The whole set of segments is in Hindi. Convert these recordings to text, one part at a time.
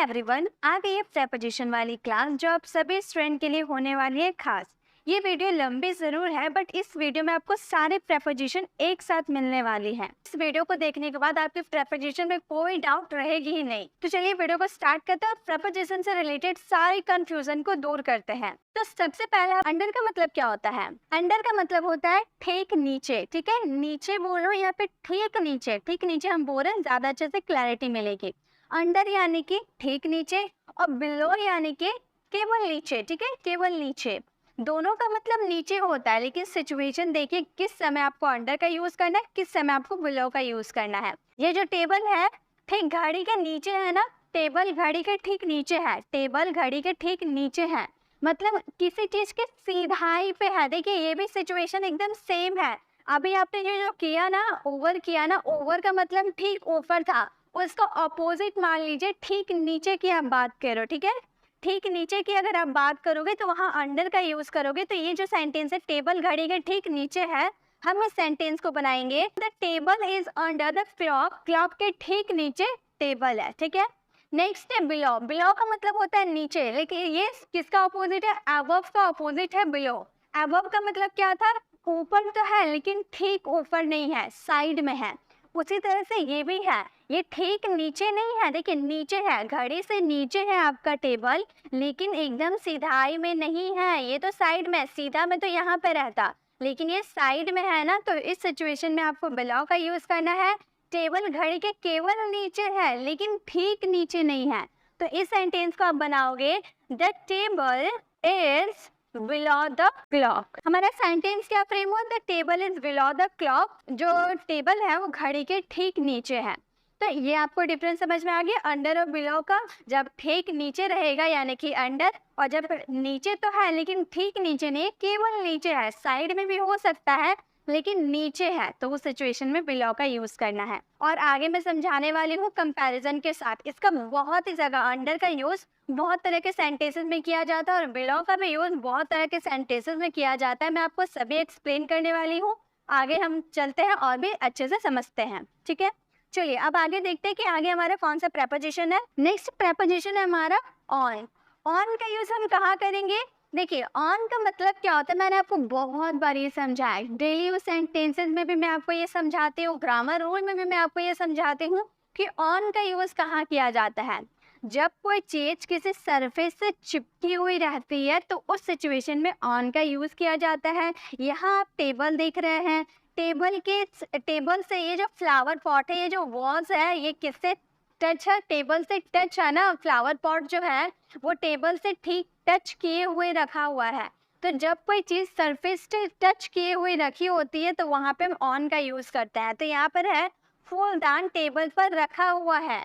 एवरीवन, आ गई है प्रेपोजिशन वाली क्लास जो आप सभी स्टूडेंट के लिए होने वाली है खास। ये वीडियो लंबी जरूर है बट इस वीडियो में आपको सारे प्रेपोजिशन एक साथ मिलने वाली हैं। इस वीडियो को देखने के बाद आपके प्रेपोजिशन में कोई डाउट रहेगी ही नहीं। तो चलिए वीडियो को स्टार्ट करते हैं और प्रेपोजिशन से रिलेटेड सारी कंफ्यूजन को दूर करते हैं। तो सबसे पहले अंडर का मतलब क्या होता है? अंडर का मतलब होता है ठीक नीचे। ठीक है, नीचे बोल रहे हो यहाँ पे ठीक नीचे। ठीक नीचे हम बोल रहे हैं, ज्यादा अच्छे से क्लैरिटी मिलेगी। अंडर यानी कि ठीक नीचे और बिलो यानी कि केवल नीचे। ठीक है, केवल नीचे। दोनों का मतलब नीचे होता है, लेकिन सिचुएशन देखिए किस समय आपको अंडर का यूज करना है, किस समय आपको बिलो का यूज करना है। ये जो टेबल है ठीक घड़ी के नीचे है ना, टेबल घड़ी के ठीक नीचे है। टेबल घड़ी के ठीक नीचे है मतलब किसी चीज के सीधाई पे है। देखिए ये भी सिचुएशन एकदम सेम है। अभी आपने ये जो किया ना, ओवर किया ना, ओवर का मतलब ठीक ऊपर था, उसका ऑपोजिट मान लीजिए ठीक नीचे की आप बात करो। ठीक है, ठीक नीचे की अगर आप बात करोगे तो वहां अंडर का यूज करोगे। तो ये जो सेंटेंस है टेबल घड़ी के ठीक नीचे है, हम इस सेंटेंस को बनाएंगे the table is under the clock. Clock के ठीक नीचे टेबल है। ठीक है, नेक्स्ट है बिलो। बिलो का मतलब होता है नीचे, लेकिन ये किसका अपोजिट है? अबव का अपोजिट है बिलो। अबव का मतलब क्या था? ऊपर तो है लेकिन ठीक ऊपर नहीं है, साइड में है। उसी तरह से ये भी है, ये ठीक नीचे नहीं है। देखिए नीचे है, घड़ी से नीचे है आपका टेबल, लेकिन एकदम सीधाई में नहीं है। ये तो साइड में, सीधा में तो यहाँ पे रहता, लेकिन ये साइड में है ना। तो इस सिचुएशन में आपको बिलो का यूज करना है। टेबल घड़ी के केवल नीचे है लेकिन ठीक नीचे नहीं है। तो इस सेंटेंस को आप बनाओगे the table is below the clock. हमारा सेंटेंस क्या फ्रेम हुआ? The table is below the clock. जो टेबल है वो घड़ी के ठीक नीचे है। तो ये आपको डिफरेंस समझ में आ गया अंडर और बिलो का। जब ठीक नीचे रहेगा यानी कि अंडर, और जब नीचे तो है लेकिन ठीक नीचे नहीं, केवल नीचे है, साइड में भी हो सकता है लेकिन नीचे है, तो उस सिचुएशन में बिलो का यूज करना है। और आगे मैं समझाने वाली हूँ कंपैरिजन के साथ। इसका बहुत ही जगह अंडर का यूज बहुत तरह के सेंटेंसेस में किया जाता है और बिलो का भी यूज बहुत तरह के सेंटेंसेस में किया जाता है। मैं आपको सभी एक्सप्लेन करने वाली हूँ। आगे हम चलते हैं और भी अच्छे से समझते हैं। ठीक है, चलिए अब आगे देखते हैं कि आगे हमारा कौन सा प्रेपोजिशन है। नेक्स्ट प्रेपोजिशन है हमारा ऑन। ऑन का यूज हम कहाँ करेंगे? देखिए ऑन का मतलब क्या होता है, मैंने आपको बहुत बार ये समझाया। डेली यूज सेंटेंसेस में भी मैं आपको ये समझाती हूँ, ग्रामर रूल में भी मैं आपको ये समझाती हूँ कि ऑन का यूज कहाँ किया जाता है। जब कोई चीज किसी सरफेस से चिपकी हुई रहती है तो उस सिचुएशन में ऑन का यूज किया जाता है। यहाँ आप टेबल देख रहे हैं, टेबल से ये जो फ्लावर पॉट है, ये जो वॉल्स है, ये किससे टच है? टेबल से टच है ना। फ्लावर पॉट जो है वो टेबल से ठीक टच किए हुए रखा हुआ है। तो जब कोई चीज सरफेस से टच किए हुए रखी होती है तो वहां पे हम ऑन का यूज करते हैं। तो यहाँ पर है फूलदान टेबल पर रखा हुआ है।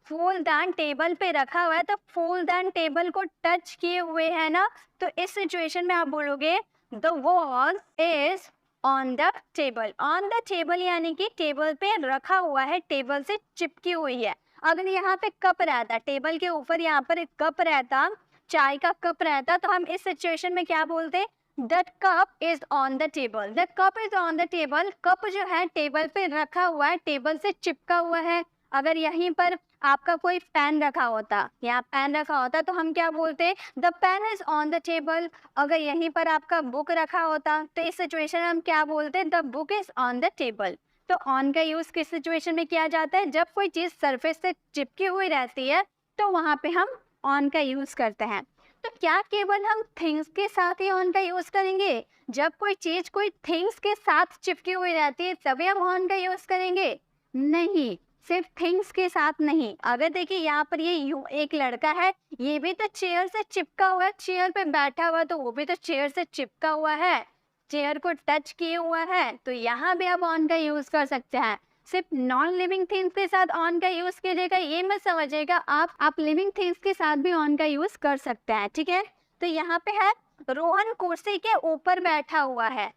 फूलदान टेबल पे रखा हुआ है, तो फूलदान टेबल को टच किए हुए है ना। तो इस सिचुएशन में आप बोलोगे the wall is on the table. On the table यानी कि टेबल पे रखा हुआ है, टेबल से चिपकी हुई है। अगर यहाँ पे कप रहता, टेबल के ऊपर यहाँ पर एक कप रहता, चाय का कप रहता, तो हम इस सिचुएशन में क्या बोलते? That cup is on the table. That cup is on the table. Cup जो है टेबल पे रखा हुआ है, टेबल से चिपका हुआ है। अगर यहीं पर आपका कोई पेन रखा होता, यहाँ पेन रखा होता, तो हम क्या बोलते? The pen is on the table. अगर यहीं पर आपका बुक रखा होता तो इस सिचुएशन में हम क्या बोलते? The book is on the table. तो ऑन का यूज किस सिचुएशन में किया जाता है? जब कोई चीज सरफेस से चिपकी हुई रहती है तो वहां पे हम ऑन का यूज करते हैं। तो क्या केवल हम थिंग्स के साथ ही ऑन का यूज करेंगे? जब कोई चीज कोई थिंग्स के साथ चिपकी हुई रहती है तभी हम ऑन का यूज करेंगे? नहीं, सिर्फ थिंग्स के साथ नहीं। अगर देखिए यहाँ पर ये एक लड़का है, ये भी तो चेयर से चिपका हुआ है, चेयर पे बैठा हुआ, तो वो भी तो चेयर से चिपका हुआ है, चेयर को टच किए हुआ है। तो यहाँ भी आप ऑन का यूज कर सकते हैं। सिर्फ नॉन लिविंग थिंग्स के साथ ऑन का यूज कीजिएगा, ये मत समझिएगा आप लिविंग थिंग्स के साथ भी ऑन का यूज कर सकते हैं। ठीक है, तो यहाँ पे है रोहन कुर्सी के ऊपर बैठा हुआ है।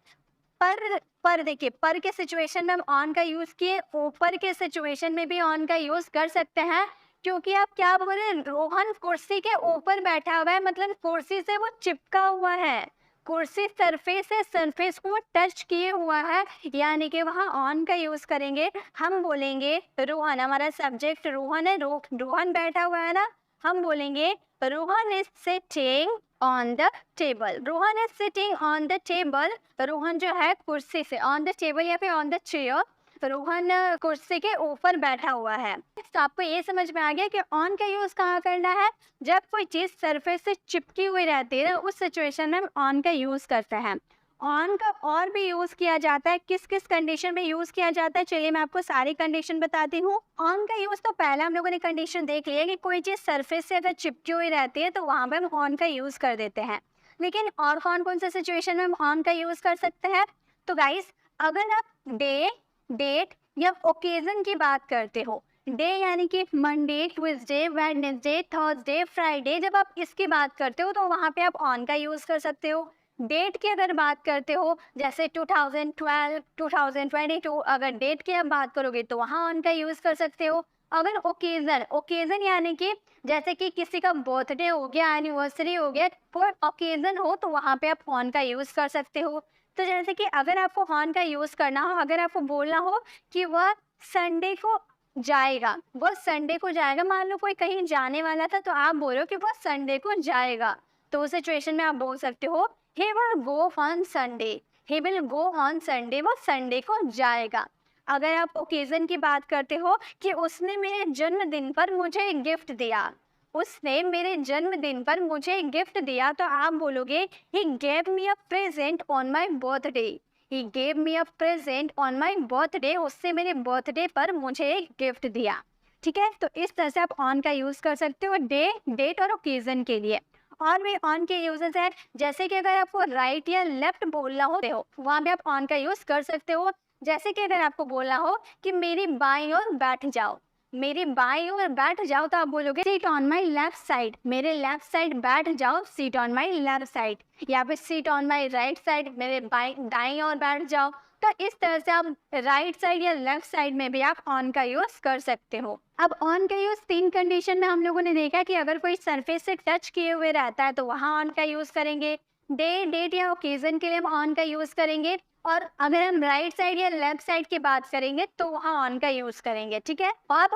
पर देखिए पर के सिचुएशन में हम ऑन का यूज किए, ऊपर के सिचुएशन में भी ऑन का यूज कर सकते हैं। क्योंकि आप क्या बोल रहे हैं? रोहन कुर्सी के ऊपर बैठा हुआ है, मतलब कुर्सी से वो चिपका हुआ है, कुर्सी सरफेस है, सरफेस को टच किए हुआ है, यानी कि वहाँ ऑन का यूज करेंगे। हम बोलेंगे रोहन, हमारा सब्जेक्ट रोहन है, रोहन बैठा हुआ है ना, हम बोलेंगे Rohan is sitting on the table. Rohan is sitting on the table. Rohan जो है कुर्सी से, ऑन द टेबल या फिर ऑन द चेयर, रोहन कुर्सी के ऊपर बैठा हुआ है। तो आपको ये समझ में आ गया कि ऑन का यूज कहाँ करना है। जब कोई चीज सरफेस से चिपकी हुई रहती है उस सिचुएशन में हम ऑन का यूज करते हैं। ऑन का और भी यूज किया जाता है, किस किस कंडीशन में यूज किया जाता है, चलिए मैं आपको सारी कंडीशन बताती हूँ। ऑन का यूज तो पहले हम लोगों ने कंडीशन देख लिया कि कोई चीज सरफेस से अगर चिपकी हुई रहती है तो वहां पे हम ऑन का यूज कर देते हैं। लेकिन और कौन कौन से सिचुएशन में हम ऑन का यूज कर सकते हैं। तो गाइस, अगर आप डे, डेट या ओकेजन की बात करते हो, डे यानी कि Monday, Tuesday, Wednesday, Thursday, Friday, जब आप इसकी बात करते हो तो वहाँ पे आप ऑन का यूज कर सकते हो। डेट की अगर बात करते हो, जैसे 2012, 2022, अगर डेट की आप बात करोगे तो वहाँ ऑन का यूज कर सकते हो। अगर ओकेजन, ओकेजन यानी कि जैसे कि किसी का बर्थडे हो गया, एनिवर्सरी हो गया, कोई ओकेजन हो तो वहाँ पे आप ऑन का यूज कर सकते हो। तो जैसे कि अगर आपको ऑन का यूज करना हो, अगर आपको बोलना हो कि वह संडे को जाएगा, वो संडे को जाएगा, मान लो कोई कहीं जाने वाला था तो आप बोलो कि वो संडे को जाएगा, तो उस सिचुएशन में आप बोल सकते हो he will go on Sunday, he will go on Sunday, वो संडे को जाएगा। अगर आप ओकेजन की बात करते हो कि उसने मेरे जन्मदिन पर मुझे एक गिफ्ट दिया, उसने मेरे जन्मदिन पर मुझे एक गिफ्ट दिया, तो आप बोलोगे he gave me a present on my birthday, he gave me a present on my birthday, उससे मेरे बर्थडे पर मुझे एक गिफ्ट दिया। ठीक है, तो इस तरह से आप ऑन का यूज कर सकते हो डे, डेट और ओकेजन के लिए। और भी ऑन के यूजेस है, जैसे कि अगर आपको राइट या लेफ्ट बोलना हो वहाँ पे आप ऑन का यूज कर सकते हो। जैसे कि अगर आपको बोलना हो कि मेरी बाईं ओर बैठ जाओ, मेरी बाईं ओर बैठ जाओ, तो आप बोलोगे seat on my left side, मेरे लेफ्ट साइड बैठ जाओ, seat on my left side, या फिर seat on my right side, मेरे दाईं ओर बैठ जाओ। तो इस तरह से आप राइट साइड या लेफ्ट साइड में भी आप ऑन का यूज कर सकते हो। अब ऑन का यूज 3 कंडीशन में हम लोगों ने देखा कि अगर कोई सरफेस से टच किए हुए रहता है तो वहाँ ऑन का यूज करेंगे, डे, डेट या ओकेजन के लिए हम ऑन का यूज करेंगे, और अगर हम राइट साइड या लेफ्ट साइड की बात करेंगे तो वहाँ ऑन का यूज करेंगे। ठीक है, और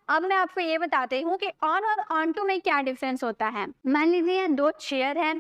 अब मैं आपको ये बताती हूँ कि ऑन और ऑन टू में क्या डिफरेंस होता है। मान लीजिए 2 चेयर है,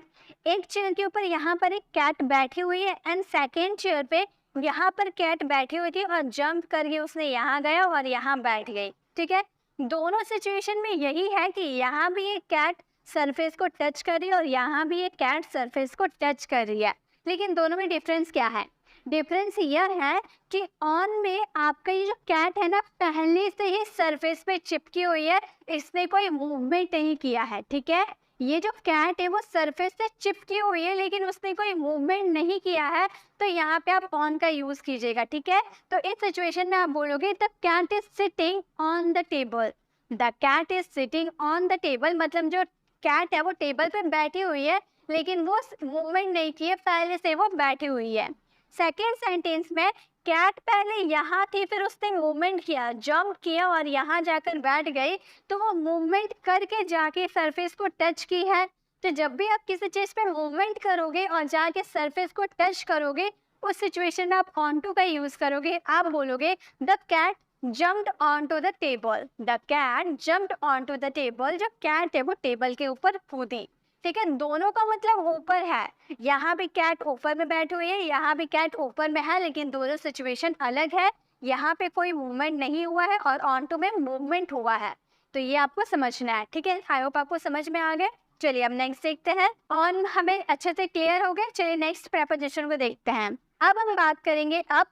एक चेयर के ऊपर यहाँ पर एक कैट बैठी हुई है एंड सेकेंड चेयर पे यहाँ पर कैट बैठी हुई थी और जंप करके उसने यहाँ गया और यहाँ बैठ गई। ठीक है, दोनों सिचुएशन में यही है कि यहाँ भी एक कैट सरफेस को टच कर रही है और यहाँ भी एक कैट सरफेस को टच कर रही है, लेकिन दोनों में डिफरेंस क्या है। डिफरेंस यह है कि ऑन में आपका ये जो कैट है ना, पहले से ही सरफेस पे चिपकी हुई है, इसने कोई मूवमेंट नहीं किया है। ठीक है, ये जो कैट है वो सरफेस से चिपकी हुई है लेकिन उसने कोई मूवमेंट नहीं किया है, तो यहाँ पे आप ऑन का यूज कीजिएगा। ठीक है, तो इस सिचुएशन में आप बोलोगे the cat is sitting on the table, the cat is sitting on the table, मतलब जो कैट है वो टेबल पे बैठी हुई है लेकिन वो मूवमेंट नहीं की है, पहले से वो बैठी हुई है। सेकेंड सेंटेंस में कैट पहले यहाँ थी, फिर उसने मूवमेंट किया, जंप किया और यहाँ जाकर बैठ गई, तो वो मूवमेंट करके जाके सरफेस को टच की है। तो जब भी आप किसी चीज़ पे मूवमेंट करोगे और जाके सरफेस को टच करोगे, उस सिचुएशन में आप ऑन टू का यूज़ करोगे। आप बोलोगे the cat jumped onto the table, the cat jumped onto the table, जो कैट है वो टेबल के ऊपर कूदी। ठीक है, दोनों का मतलब ऊपर है, यहाँ भी कैट ऊपर में बैठी हुई है, यहाँ भी कैट ऊपर में है, लेकिन दोनों सिचुएशन अलग है। यहाँ पे कोई मूवमेंट नहीं हुआ है और ऑन टू में मूवमेंट हुआ है, तो ये आपको समझना है। ठीक है, आई होप आपको समझ में आ गए। चलिए अब नेक्स्ट देखते हैं। ऑन हमें अच्छे से क्लियर हो गया, चलिए नेक्स्ट प्रेपोजिशन को देखते हैं। अब हम बात करेंगे अप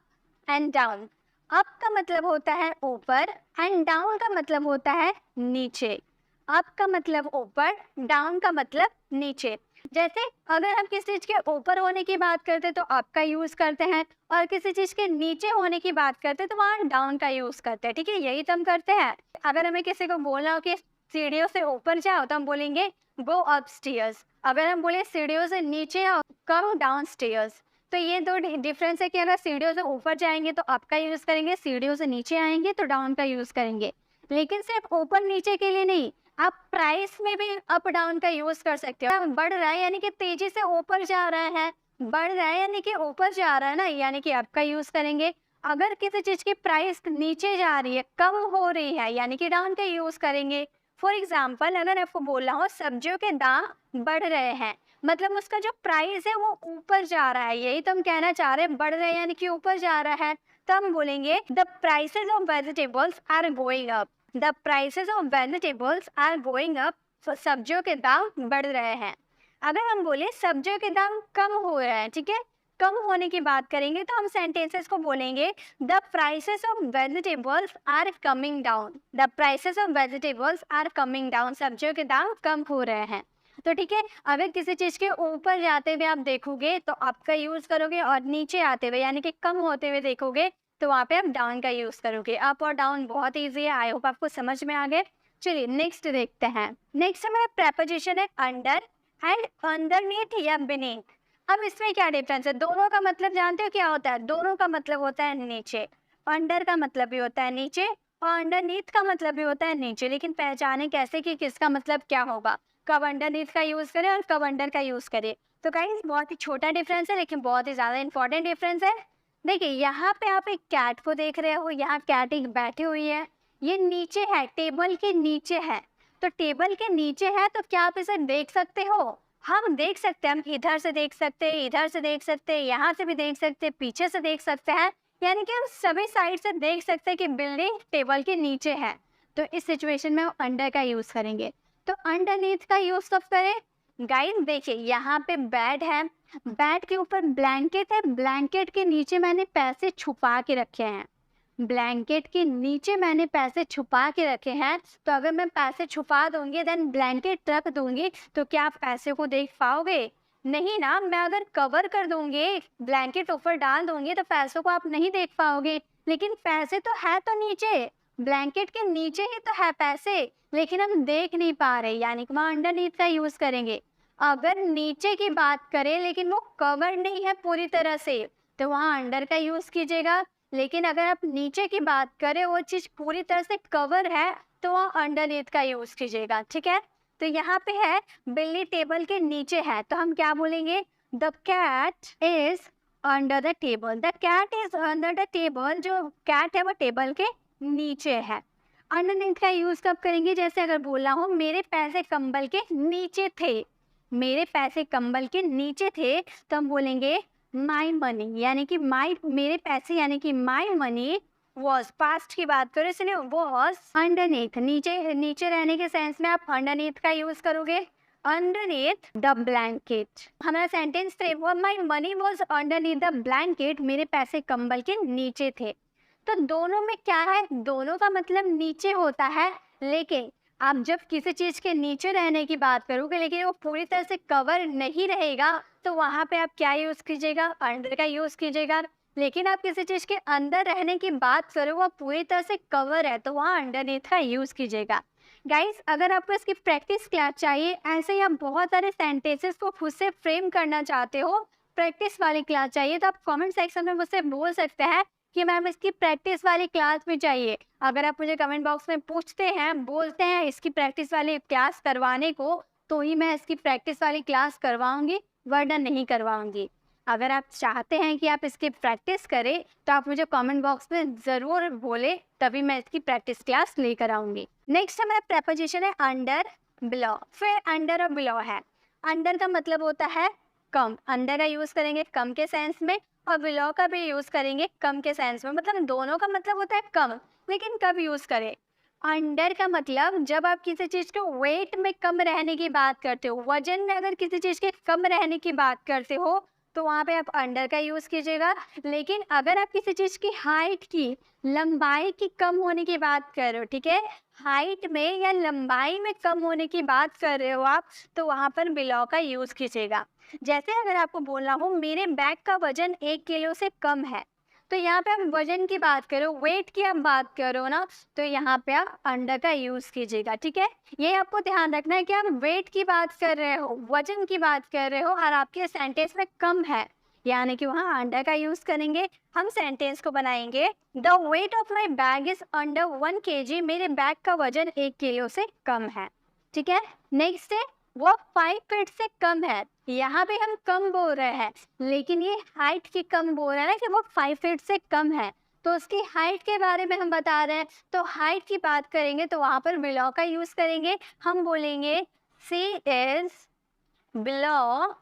एंड डाउन। अप का मतलब होता है ऊपर एंड डाउन का मतलब होता है नीचे। अप का मतलब ऊपर, डाउन का मतलब नीचे। जैसे अगर हम किसी चीज के ऊपर होने की बात करते हैं तो अप का यूज करते हैं, और किसी चीज के नीचे होने की बात करते हैं तो वहाँ डाउन का यूज करते हैं। ठीक है, यही तो हम करते हैं। अगर हमें किसी को बोलना हो कि सीढ़ियों से ऊपर जाओ तो हम बोलेंगे गो अप स्टेयर्स। अगर हम बोले सीढ़ियों से नीचे आओ, कम डाउन स्टेयर्स। तो ये 2 डिफरेंस है कि अगर सीढ़ियों से ऊपर जाएंगे तो अप का यूज करेंगे, सीढ़ियों से नीचे आएंगे तो डाउन का यूज करेंगे। लेकिन सिर्फ ऊपर नीचे के लिए नहीं, आप प्राइस में भी अप डाउन का यूज कर सकते हो। बढ़ रहा है यानी कि तेजी से ऊपर जा रहा है, बढ़ रहा है यानी कि ऊपर जा रहा है ना, यानी कि अप का यूज करेंगे। अगर किसी चीज की प्राइस नीचे जा रही है, कम हो रही है, यानी कि डाउन का यूज करेंगे। फॉर एग्जाम्पल अगर आपको बोला हो सब्जियों के दाम बढ़ रहे हैं, मतलब उसका जो प्राइस है वो ऊपर जा रहा है, यही तो हम कहना चाह रहे हैं, बढ़ रहे हैं यानी कि ऊपर जा रहा है। तो हम बोलेंगे the prices of vegetables are going up. The prices of vegetables are going up. सब्जियों के दाम बढ़ रहे हैं। अगर हम बोले सब्जियों के दाम कम हो रहे हैं, ठीक है, कम होने की बात करेंगे तो हम सेंटेंसेस को बोलेंगे the prices of vegetables are coming down. The prices of vegetables are coming down. सब्जियों के दाम कम हो रहे हैं। तो ठीक है, अगर किसी चीज के ऊपर जाते हुए आप देखोगे तो अप का यूज करोगे, और नीचे आते हुए यानी कि कम होते हुए देखोगे तो वहाँ पे आप डाउन का यूज करोगे। अप और डाउन बहुत ईजी है, आई होप आपको समझ में आ गए। चलिए नेक्स्ट देखते हैं। नेक्स्ट हमारा प्रेपोजिशन है अंडर एंड अंडरनीथ या बीनीथ। अब इसमें क्या डिफरेंस है? दोनों का मतलब जानते हो क्या होता है? दोनों का मतलब होता है नीचे। अंडर का मतलब भी होता है नीचे और अंडरनीथ का मतलब भी होता है नीचे, लेकिन पहचाने कैसे कि किसका मतलब क्या होगा, कब अंडरनीथ का यूज करें और कब अंडर का यूज करें। तो गाइस बहुत ही छोटा डिफरेंस है लेकिन बहुत ही ज्यादा इंपॉर्टेंट डिफरेंस है। देखिए यहाँ पे आप एक कैट को देख रहे हो, यहाँ कैट एक बैठी हुई है, ये नीचे है, टेबल के नीचे है। तो टेबल के नीचे है तो क्या आप इसे देख सकते हो? हम देख सकते हैं, हम इधर से देख सकते हैं, इधर से देख सकते हैं, यहाँ से भी देख सकते हैं, पीछे से देख सकते हैं, यानी कि हम सभी साइड से देख सकते हैं कि बिल्डिंग टेबल के नीचे है। तो इस सिचुएशन में हम अंडर का यूज करेंगे। तो अंडरनीथ का यूज कब करें? गाइस देखिए यहाँ पे बेड है, बेड के ऊपर ब्लैंकेट है, ब्लैंकेट के नीचे मैंने पैसे छुपा के रखे हैं, ब्लैंकेट के नीचे मैंने पैसे छुपा के रखे हैं। तो अगर मैं पैसे छुपा दूंगी देन ब्लैंकेट रख दूंगी तो क्या आप पैसे को देख पाओगे? नहीं ना। मैं अगर कवर कर दूंगी, ब्लैंकेट ऊपर डाल दूंगी तो पैसों को आप नहीं देख पाओगे। लेकिन पैसे तो है तो नीचे, ब्लैंकेट के नीचे ही तो है पैसे, लेकिन हम देख नहीं पा रहे, यानी कि वहाँ अंडरनीथ का यूज करेंगे। अगर नीचे की बात करें लेकिन वो कवर नहीं है पूरी तरह से तो वहाँ अंडर का यूज कीजिएगा। लेकिन अगर आप नीचे की बात करें, वो चीज पूरी तरह से कवर है तो वहाँ अंडरनीथ का यूज कीजिएगा। ठीक है, तो यहाँ पे है बिल्ली टेबल के नीचे है तो हम क्या बोलेंगे? The cat is under the table. The cat is under the table. जो कैट है वो टेबल के नीचे है। अंडरनीथ का यूज कब करेंगे? जैसे अगर बोला हो मेरे पैसे कंबल के नीचे थे, मेरे पैसे कंबल के नीचे थे तो हम बोलेंगे माई मनी, यानी कि माई मेरे पैसे, यानी कि माई मनी वॉज, पास्ट की बात करें इसलिए वॉज अंडरनीथ, नीचे नीचे रहने के सेंस में आप अंडरनीथ का यूज करोगे। Underneath the blanket. हमारा सेंटेंस थे वो my money was underneath the blanket, मेरे पैसे कंबल के नीचे थे। तो दोनों में क्या है? दोनों का मतलब नीचे होता है, लेकिन आप जब किसी चीज के नीचे रहने की बात करोगे लेकिन वो पूरी तरह से कवर नहीं रहेगा तो वहां पे आप क्या यूज कीजिएगा? अंडर का यूज कीजिएगा। लेकिन आप किसी चीज के अंदर रहने की बात करो, वो पूरी तरह से कवर है तो वहाँ अंडरनीथ का यूज कीजिएगा। गाइस अगर आपको इसकी प्रैक्टिस क्लास चाहिए, ऐसे ही आप बहुत सारे सेंटेंसेस को खुद से फ्रेम करना चाहते हो, प्रैक्टिस वाली क्लास चाहिए तो आप कमेंट सेक्शन में मुझसे बोल सकते हैं कि मैम इसकी प्रैक्टिस वाली क्लास भी चाहिए। अगर आप मुझे कमेंट बॉक्स में पूछते हैं, बोलते हैं इसकी प्रैक्टिस वाली क्लास करवाने को, तो ही मैं इसकी प्रैक्टिस वाली क्लास करवाऊंगी, वरना नहीं करवाऊंगी। अगर आप चाहते हैं कि आप इसकी प्रैक्टिस करें तो आप मुझे कमेंट बॉक्स में ज़रूर बोले, तभी मैं इसकी प्रैक्टिस क्लास लेकर आऊँगी। नेक्स्ट हमारा प्रपोजिशन है अंडर बिलो। फिर अंडर और बिलो है। अंडर का मतलब होता है कम, अंडर का यूज़ करेंगे कम के सेंस में, और बिलो का भी यूज़ करेंगे कम के सेंस में। मतलब दोनों का मतलब होता है कम, लेकिन कब यूज़ करें? अंडर का मतलब जब आप किसी चीज़ के वेट में कम रहने की बात करते हो, वजन में अगर किसी चीज़ के कम रहने की बात करते हो तो वहाँ पे आप अंडर का यूज़ कीजिएगा। लेकिन अगर आप किसी चीज़ की हाइट की, लंबाई की कम होने की बात कर रहे हो, ठीक है, हाइट में या लंबाई में कम होने की बात कर रहे हो आप, तो वहाँ पर बिलो का यूज़ कीजिएगा। जैसे अगर आपको बोलना हो मेरे बैग का वजन 1 किलो से कम है, तो यहाँ पे आप वजन की बात करो, वेट की आप बात करो ना, तो यहाँ पे आप अंडर का यूज़ कीजिएगा। ठीक है, ये आपको ध्यान रखना है कि आप वेट की बात कर रहे हो, वजन की बात कर रहे हो और आपके सेंटेंस में कम है, यानी कि वहाँ अंडर का यूज़ करेंगे। हम सेंटेंस को बनाएंगे the weight of my bag is under 1 kg। मेरे बैग का वजन 1 किलो से कम है। ठीक है, नेक्स्ट है वो 5 फीट से कम है। यहाँ पे हम कम बोल रहे हैं, लेकिन ये हाइट की कम बोल रहे हैं ना कि वो 5 फीट से कम है, तो उसकी हाइट के बारे में हम बता रहे हैं, तो हाइट की बात करेंगे तो वहाँ पर बिलो का यूज़ करेंगे। हम बोलेंगे she is below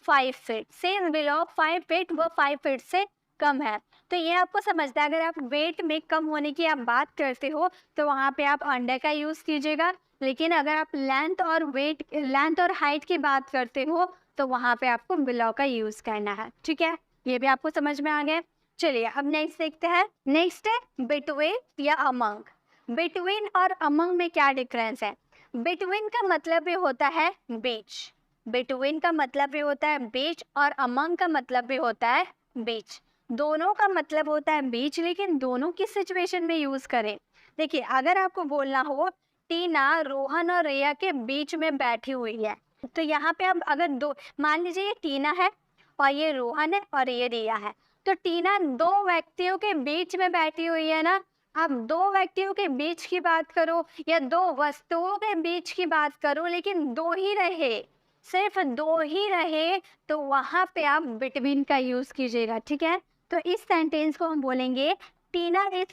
5 feet, she is below 5 feet, वो 5 फीट से कम है। तो ये आपको समझना है, अगर आप वेट में कम होने की आप बात करते हो तो वहाँ पे आप अंडर का यूज़ कीजिएगा, लेकिन अगर आप लेंथ और हाइट की बात करते हो तो वहाँ पे आपको बिलो का यूज़ करना है। ठीक है, ये भी आपको समझ में आ गया। चलिए अब नेक्स्ट देखते हैं। नेक्स्ट है बिटवीन या अमंग। बिटवीन और अमंग में क्या डिफरेंस है? बिटवीन का मतलब भी होता है बीच, बिटवीन का मतलब भी होता है बीच, और अमंग का मतलब भी होता है बीच। दोनों का मतलब होता है बीच, लेकिन दोनों किस सिचुएशन में यूज करें? देखिए, अगर आपको बोलना हो टीना रोहन और रिया के बीच में बैठी हुई है, तो यहाँ पे अब अगर दो, मान लीजिए ये टीना है और ये रोहन है और ये रिया है, तो टीना दो व्यक्तियों के बीच में बैठी हुई है ना। आप दो व्यक्तियों के बीच की बात करो या दो वस्तुओं के बीच की बात करो, लेकिन दो ही रहे, सिर्फ दो ही रहे, तो वहां पे आप बिटवीन का यूज कीजिएगा। ठीक है, तो इस सेंटेंस को हम बोलेंगे Tina is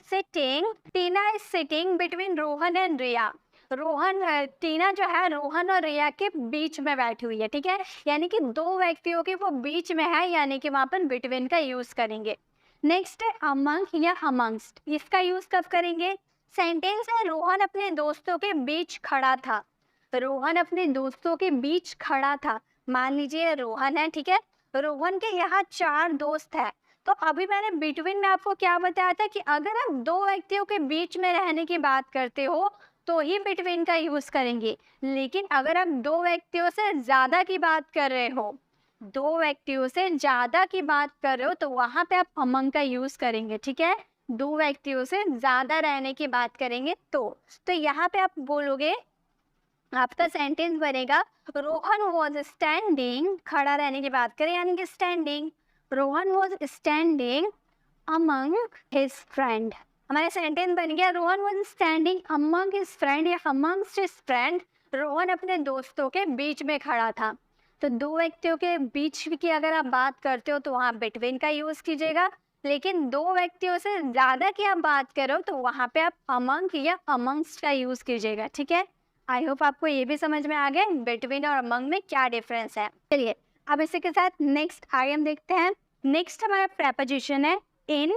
sitting between Rohan and Riya. Tina जो है रोहन और रिया के बीच में बैठी हुई है। ठीक है, यानी कि दो व्यक्तियों के वो बीच में है, यानी कि वहां पर बिटवीन का यूज करेंगे। नेक्स्ट है अमंग या अमंगस्ट। इसका यूज कब करेंगे? सेंटेंस है रोहन अपने दोस्तों के बीच खड़ा था। रोहन अपने दोस्तों के बीच खड़ा था। मान लीजिए रोहन है, ठीक है, रोहन के यहाँ 4 दोस्त है। तो अभी मैंने बिटवीन में आपको क्या बताया था कि अगर आप दो व्यक्तियों के बीच में रहने की बात करते हो तो ही बिटवीन का यूज करेंगे, लेकिन अगर आप दो व्यक्तियों से ज्यादा की बात कर रहे हो, दो व्यक्तियों से ज्यादा की बात कर रहे हो, तो वहां पे आप अमंग का यूज करेंगे। ठीक है, दो व्यक्तियों से ज्यादा रहने की बात करेंगे तो यहाँ पे आप बोलोगे, आपका सेंटेंस बनेगा रोहन वॉज स्टैंडिंग, खड़ा रहने की बात करें यानी कि standing, Rohan was standing among his friend. हमारा सेंटेंस बन गया Rohan was standing among his friend या अमंगस्ट हिज फ्रेंड। रोहन अपने दोस्तों के बीच में खड़ा था। तो दो व्यक्तियों के बीच की अगर आप बात करते हो तो वहाँ बिटवीन का यूज कीजिएगा, लेकिन दो व्यक्तियों से ज्यादा की आप बात करो तो वहाँ पे आप अमंग या अमंगस्ट का यूज कीजिएगा। ठीक है, आई होप आपको ये भी समझ में आ गया बिटवीन और अमंग में क्या डिफरेंस है। चलिए अब इसी के साथ नेक्स्ट आइटम देखते हैं। नेक्स्ट हमारा प्रेपोजिशन है इन,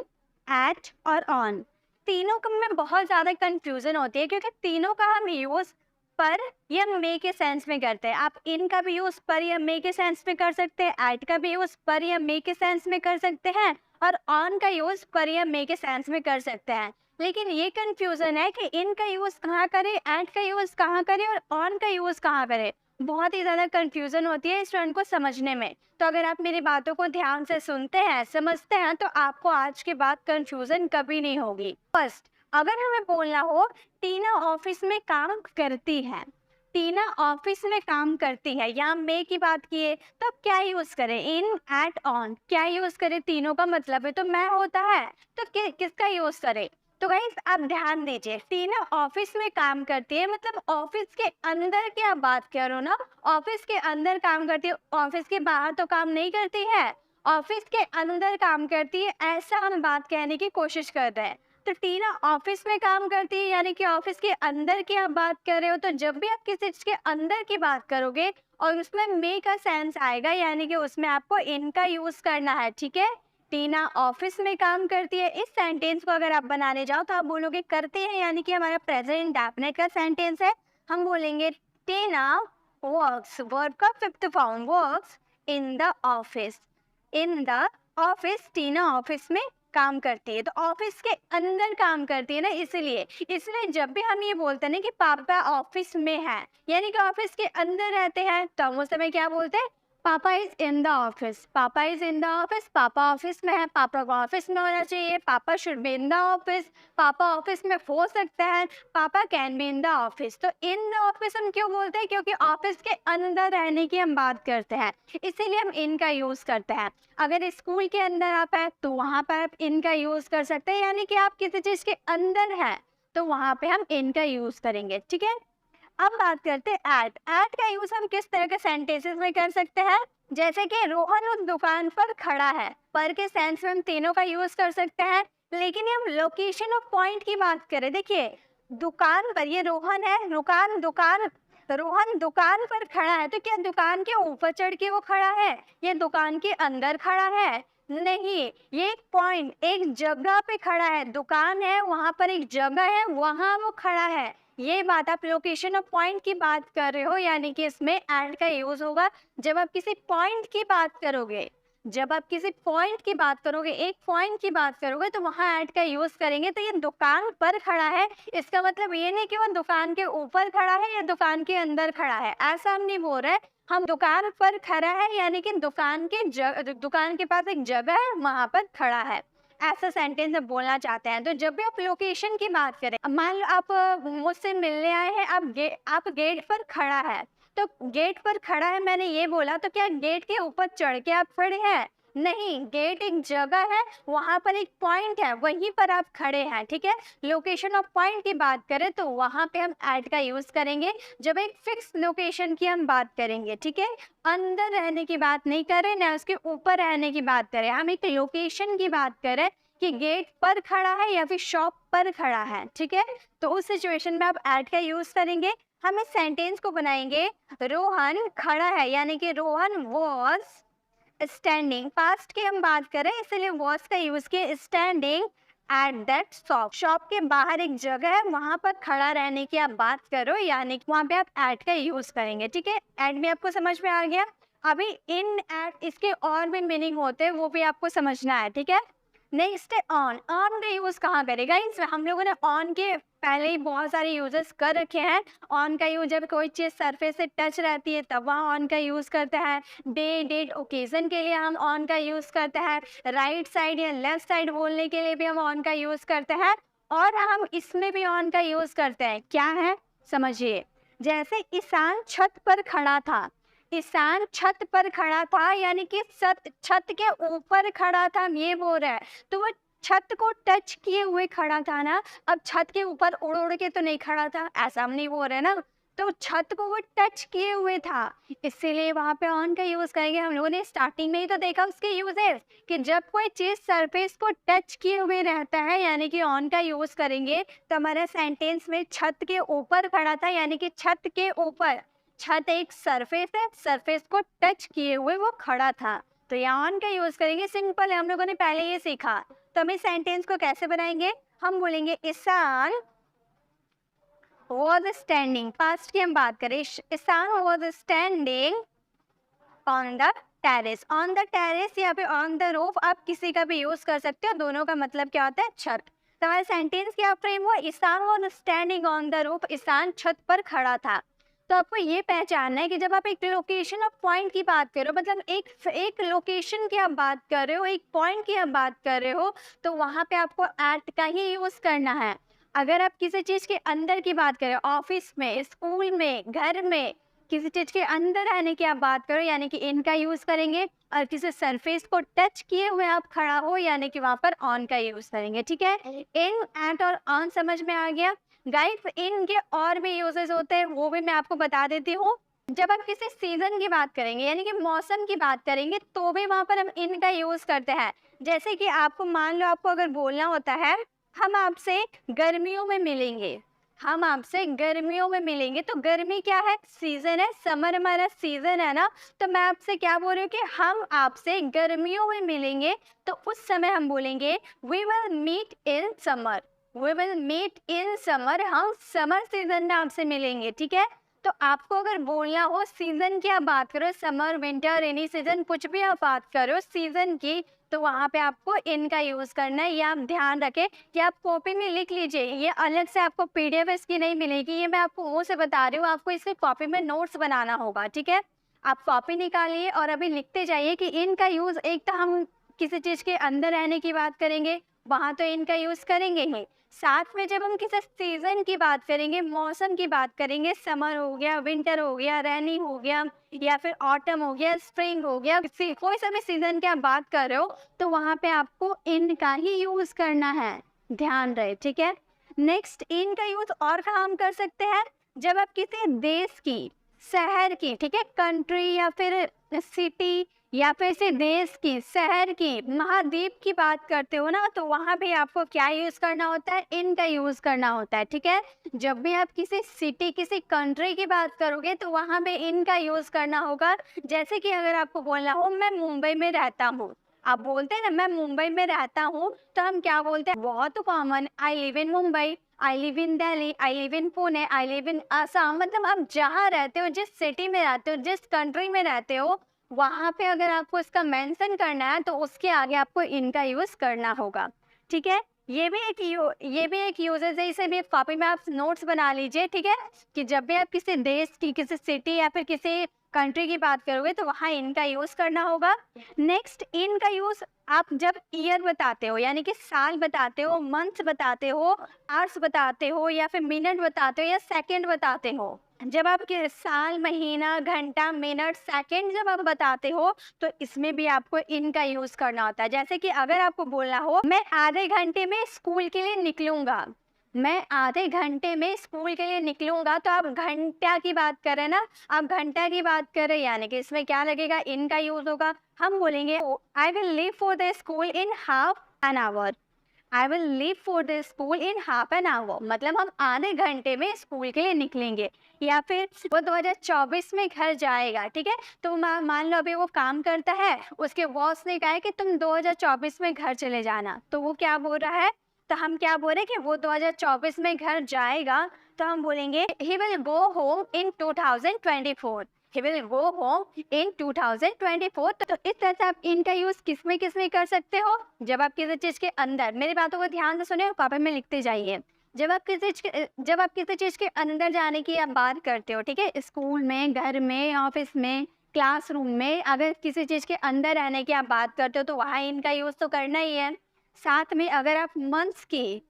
एट और ऑन। तीनों का में बहुत ज़्यादा कंफ्यूजन होती है क्योंकि तीनों का हम यूज़ पर या मे के सेंस में करते हैं। आप इन का भी यूज़ पर या मे के सेंस में कर सकते हैं, एट का भी यूज़ पर या मे के सेंस में कर सकते हैं, और ऑन का यूज़ पर या मे के सेंस में कर सकते हैं। लेकिन ये कंफ्यूजन है कि इन का यूज़ कहाँ करें, एट का यूज़ कहाँ करें और ऑन का यूज़ कहाँ करें। बहुत ही ज़्यादा कंफ्यूजन होती है स्टूडेंट को समझने में। तो अगर आप मेरी बातों को ध्यान से सुनते हैं, समझते हैं, तो आपको आज के बाद कंफ्यूजन कभी नहीं होगी। फर्स्ट, अगर हमें बोलना हो टीना ऑफिस में काम करती है, टीना ऑफिस में काम करती है, या मे की बात किए तो क्या यूज करें? इन, एट, ऑन। क्या यूज करें? तीनों का मतलब है तो मैं होता है, तो किसका यूज करें? तो गाइस आप ध्यान दीजिए, टीना ऑफिस में काम करती है मतलब ऑफिस के अंदर की आप बात करो ना, ऑफिस के अंदर काम करती है, ऑफिस के बाहर तो काम नहीं करती है, ऑफिस के अंदर काम करती है, ऐसा हम बात कहने की कोशिश कर रहे हैं। तो टीना ऑफिस में काम करती है यानी कि ऑफिस के अंदर की आप बात कर रहे हो, तो जब भी आप किसी चीज के अंदर की बात करोगे और उसमें मे का सेंस आएगा, यानी कि उसमें आपको इन का यूज करना है। ठीक है, टीना ऑफिस में काम करती है, इस सेंटेंस को अगर आप बनाने जाओ तो आप बोलोगे करते हैं, यानी कि हमारा प्रेजेंट इंडेफिनिट का सेंटेंस है। हम बोलेंगे टीना वर्क्स, वर्ब का fifth form, works in the office. In the office, Tina office में काम करती है, तो ऑफिस के अंदर काम करती है ना, इसलिए जब भी हम ये बोलते हैं ना कि पापा ऑफिस में है, यानी कि ऑफिस के अंदर रहते हैं, तो हम उस समय क्या बोलते हैं? पापा इज इन द ऑफिस, पापा इज इन द ऑफिस, पापा ऑफिस में है, पापा को ऑफिस में होना चाहिए, पापा should be in the office, पापा ऑफिस में हो सकता है, पापा can be in the office. तो इन द ऑफिस हम क्यों बोलते हैं? क्योंकि ऑफिस के अंदर रहने की हम बात करते हैं, इसीलिए हम इन का यूज करते हैं। अगर स्कूल के अंदर आप है तो वहाँ पर आप इन का यूज कर सकते हैं, यानी कि आप किसी चीज के अंदर हैं तो वहाँ पे हम इन का यूज करेंगे। ठीक है, अब बात करते हैं एट। एट का यूज हम किस तरह के सेंटेंसेस में कर सकते हैं? जैसे कि रोहन उस दुकान पर खड़ा है, पर के सेंस में हम तीनों का यूज कर सकते हैं, लेकिन हम लोकेशन और पॉइंट की बात करें, देखिए दुकान पर, ये रोहन है, रोहन दुकान पर खड़ा है, तो क्या दुकान के ऊपर चढ़ के वो खड़ा है या दुकान के अंदर खड़ा है? नहीं, ये एक पॉइंट, एक जगह पे खड़ा है, दुकान है वहां पर एक जगह है, वहां वो खड़ा है। ये बात आप लोकेशन और पॉइंट की बात कर रहे हो, यानी कि इसमें एंड का यूज होगा जब आप किसी पॉइंट की बात करोगे। जब आप किसी पॉइंट की बात करोगे, एक पॉइंट की बात करोगे, तो वहां एट का यूज करेंगे। तो ये दुकान पर खड़ा है, इसका मतलब ये नहीं कि वो दुकान के ऊपर खड़ा है या दुकान के अंदर खड़ा है, ऐसा हम नहीं बोल रहे। हम दुकान पर खड़ा है यानी कि दुकान के पास एक जगह है, वहां पर खड़ा है, ऐसा सेंटेंस आप बोलना चाहते हैं। तो जब भी आप लोकेशन की बात करें, मान लो आप मुझसे मिलने आए हैं, आप गेट पर खड़ा है, तो गेट पर खड़ा है मैंने ये बोला, तो क्या गेट के ऊपर चढ़ के आप खड़े हैं? नहीं, गेट एक जगह है, वहां पर एक पॉइंट है, वहीं पर आप खड़े हैं, ठीक है। लोकेशन ऑफ पॉइंट की बात करें तो वहां पे हम एट का यूज करेंगे जब एक फिक्स लोकेशन की हम बात करेंगे, ठीक है। अंदर रहने की बात नहीं करें, ना उसके ऊपर रहने की बात करें, हम एक लोकेशन की बात करें कि गेट पर खड़ा है या फिर शॉप पर खड़ा है, ठीक है। तो उस सिचुएशन में आप एट का यूज करेंगे। हम इस सेंटेंस को बनाएंगे, रोहन खड़ा है, यानी कि रोहन वॉज स्टैंडिंग। पास्ट की हम बात करें इसलिए वॉज का यूज किया, standing at that shop. Shop के बाहर एक जगह है, वहां पर खड़ा रहने की आप बात करो, यानी कि वहां पे आप एट का यूज करेंगे, ठीक है। एट भी आपको समझ में आ गया। अभी इन एट इसके और भी मीनिंग होते हैं, वो भी आपको समझना है, ठीक है। नेक्स्ट है ऑन। ऑन का यूज कहाँ करेगा? इसमें हम लोगों ने ऑन के पहले ही बहुत सारे यूजेस कर रखे हैं। ऑन का यूज जब कोई चीज सरफेस से टच रहती है तब वहाँ ऑन का यूज करते हैं। डे, डेट, ओकेजन के लिए हम ऑन का यूज करते हैं। राइट साइड या लेफ्ट साइड बोलने के लिए भी हम ऑन का यूज करते हैं। और हम इसमें भी ऑन का यूज करते हैं, क्या है समझिए। जैसे ईशान छत पर खड़ा था, ईशान छत पर खड़ा था यानी कि छत के ऊपर खड़ा था, हम ये बोल रहे हैं। तो वो छत को टच किए हुए खड़ा था ना, अब छत के ऊपर उड़ उड़ के तो नहीं खड़ा था, ऐसा हम नहीं बोल रहे ना। तो छत को वो टच किए हुए था, इसीलिए वहां पे ऑन का यूज करेंगे। हम लोगों ने स्टार्टिंग में ही तो देखा उसके यूजेस कि जब कोई चीज सरफेस को टच किए हुए रहता है यानी कि ऑन का यूज करेंगे। तो हमारे सेंटेंस में छत के ऊपर खड़ा था यानी कि छत के ऊपर, छत एक सरफेस है, सरफेस को टच किए हुए वो खड़ा था, तो यहाँ ऑन का यूज करेंगे। सिंपल है, हम लोगों ने पहले ये सीखा। तो हम इस सेंटेंस को कैसे बनाएंगे? हम बोलेंगे ईशान was standing। पास्ट की हम बात करें, Ishan was standing on the terrace। on the terrace या फिर on the roof, आप किसी का भी यूज कर सकते हो, दोनों का मतलब क्या होता है? छत। तो हमारे सेंटेंस क्या फ्रेम हुआ? Ishan was standing on the roof, Ishan छत पर खड़ा था। तो आपको ये पहचानना है कि जब आप एक लोकेशन और पॉइंट की बात कर रहे हो, मतलब एक लोकेशन की आप बात कर रहे हो, एक पॉइंट की आप बात कर रहे हो, तो वहां पे आपको एट का ही यूज करना है। अगर आप किसी चीज के अंदर की बात करें, ऑफिस में, स्कूल में, घर में, किसी चीज के अंदर रहने की आप बात करो यानी कि इन का यूज करेंगे। और किसी सरफेस को टच किए हुए आप खड़ा हो यानी कि वहां पर ऑन का यूज करेंगे, ठीक है। इन, एट और ऑन समझ में आ गया। गाइस, इन के और भी यूजेस होते हैं, वो भी मैं आपको बता देती हूँ। जब आप किसी सीजन की बात करेंगे यानी कि मौसम की बात करेंगे तो भी वहां पर हम इन का यूज करते हैं। जैसे कि आपको मान लो, आपको अगर बोलना होता है हम आपसे गर्मियों में मिलेंगे, हम आपसे गर्मियों में मिलेंगे, तो गर्मी क्या है? सीजन है, समर हमारा सीजन है ना। तो मैं आपसे क्या बोल रही हूँ कि हम आपसे गर्मियों में मिलेंगे, तो उस समय हम बोलेंगे we will meet in summer. We will meet in summer, हम समर सीजन में आपसे मिलेंगे, ठीक है। तो आपको अगर बोलना हो सीजन की आप बात करो, समर, विंटर, रेनी सीजन, कुछ भी आप बात करो सीजन की, तो वहाँ पे आपको इन का यूज करना है। ये आप ध्यान रखें कि आप कॉपी में लिख लीजिए, ये अलग से आपको पीडीएफ इसकी नहीं मिलेगी, ये मैं आपको वो से बता रही हूँ, आपको इसके कॉपी में नोट्स बनाना होगा, ठीक है। आप कॉपी निकालिए और अभी लिखते जाइए कि इन का यूज, एक तो हम किसी चीज के अंदर रहने की बात करेंगे, वहां तो इनका यूज करेंगे ही। साथ में जब हम किसी सीजन की बात करेंगे, मौसम की बात करेंगे, समर हो गया, विंटर हो गया, रेनी हो गया, या फिर ऑटम हो गया, स्प्रिंग हो गया, कोई सा भी सीजन की आप बात कर रहे हो, तो वहां पे आपको इन का ही यूज करना है, ध्यान रहे, ठीक है। नेक्स्ट, इन का यूज और कहाँ हम कर सकते हैं? जब आप किसी देश की, शहर की, ठीक है, कंट्री या फिर सिटी या फिर किसी देश की, शहर की, महाद्वीप की बात करते हो ना, तो वहाँ भी आपको क्या यूज़ करना होता है? इन का यूज़ करना होता है, ठीक है। जब भी आप किसी सिटी, किसी कंट्री की बात करोगे तो वहाँ पे इन का यूज़ करना होगा। जैसे कि अगर आपको बोलना हो मैं मुंबई में रहता हूँ, आप बोलते हैं ना मैं मुंबई में रहता हूँ, तो हम क्या बोलते हैं? बहुत common, I live in Mumbai, I live in Delhi, I live in Pune, I live in Assam. मतलब आप जहाँ रहते हो, जिस सिटी में रहते हो, जिस कंट्री में रहते हो, वहाँ पे अगर आपको इसका मेंशन करना है तो उसके आगे आपको इनका यूज़ करना होगा, ठीक है। ये भी एक यूजेज है, इसे भी कॉपी में आप नोट्स बना लीजिए, ठीक है, कि जब भी आप किसी देश की, किसी सिटी या फिर किसी कंट्री की बात करोगे तो वहाँ इनका यूज़ करना होगा। नेक्स्ट, इनका यूज़ आप जब ईयर बताते हो, यानी कि साल बताते हो, मंथ बताते हो, आवर्स बताते हो, या फिर मिनट बताते हो, या सेकंड बताते हो, जब आप साल, महीना, घंटा, मिनट, सेकंड जब आप बताते हो तो इसमें भी आपको इनका यूज़ करना होता है। जैसे कि अगर आपको बोलना हो मैं आधे घंटे में स्कूल के लिए निकलूँगा, मैं आधे घंटे में स्कूल के लिए निकलूँगा, तो आप घंटा की बात कर रहे हैं ना, आप घंटा की बात कर रहे हैं, यानी कि इसमें क्या लगेगा? इनका यूज़ होगा। हम बोलेंगे I will leave for the school in half an hour, I will leave for the school in half an hour, मतलब हम आधे घंटे में स्कूल के लिए निकलेंगे। या फिर वो 2024 में घर जाएगा, ठीक है, तो मान लो अभी वो काम करता है, उसके बॉस ने कहा है कि तुम 2024 में घर चले जाना, तो वो क्या बोल रहा है? तो हम क्या बोल रहे हैं कि वो 2024 में घर जाएगा, तो हम बोलेंगे ही will go home in 2024, he will go home in 2024। तो इस तरह से आप इनका यूज़ किस में कर सकते हो? जब आप किसी चीज़ के अंदर, मेरी बातों को ध्यान से सुने और कॉपी में लिखते जाइए। जब आप किसी चीज़ के अंदर जाने की आप बात करते हो, ठीक है, स्कूल में, घर में, ऑफिस में, क्लासरूम में, अगर किसी चीज़ के अंदर रहने की आप बात करते हो तो वहाँ इनका यूज़ तो करना ही है। साथ में अगर आप मंथ्स की,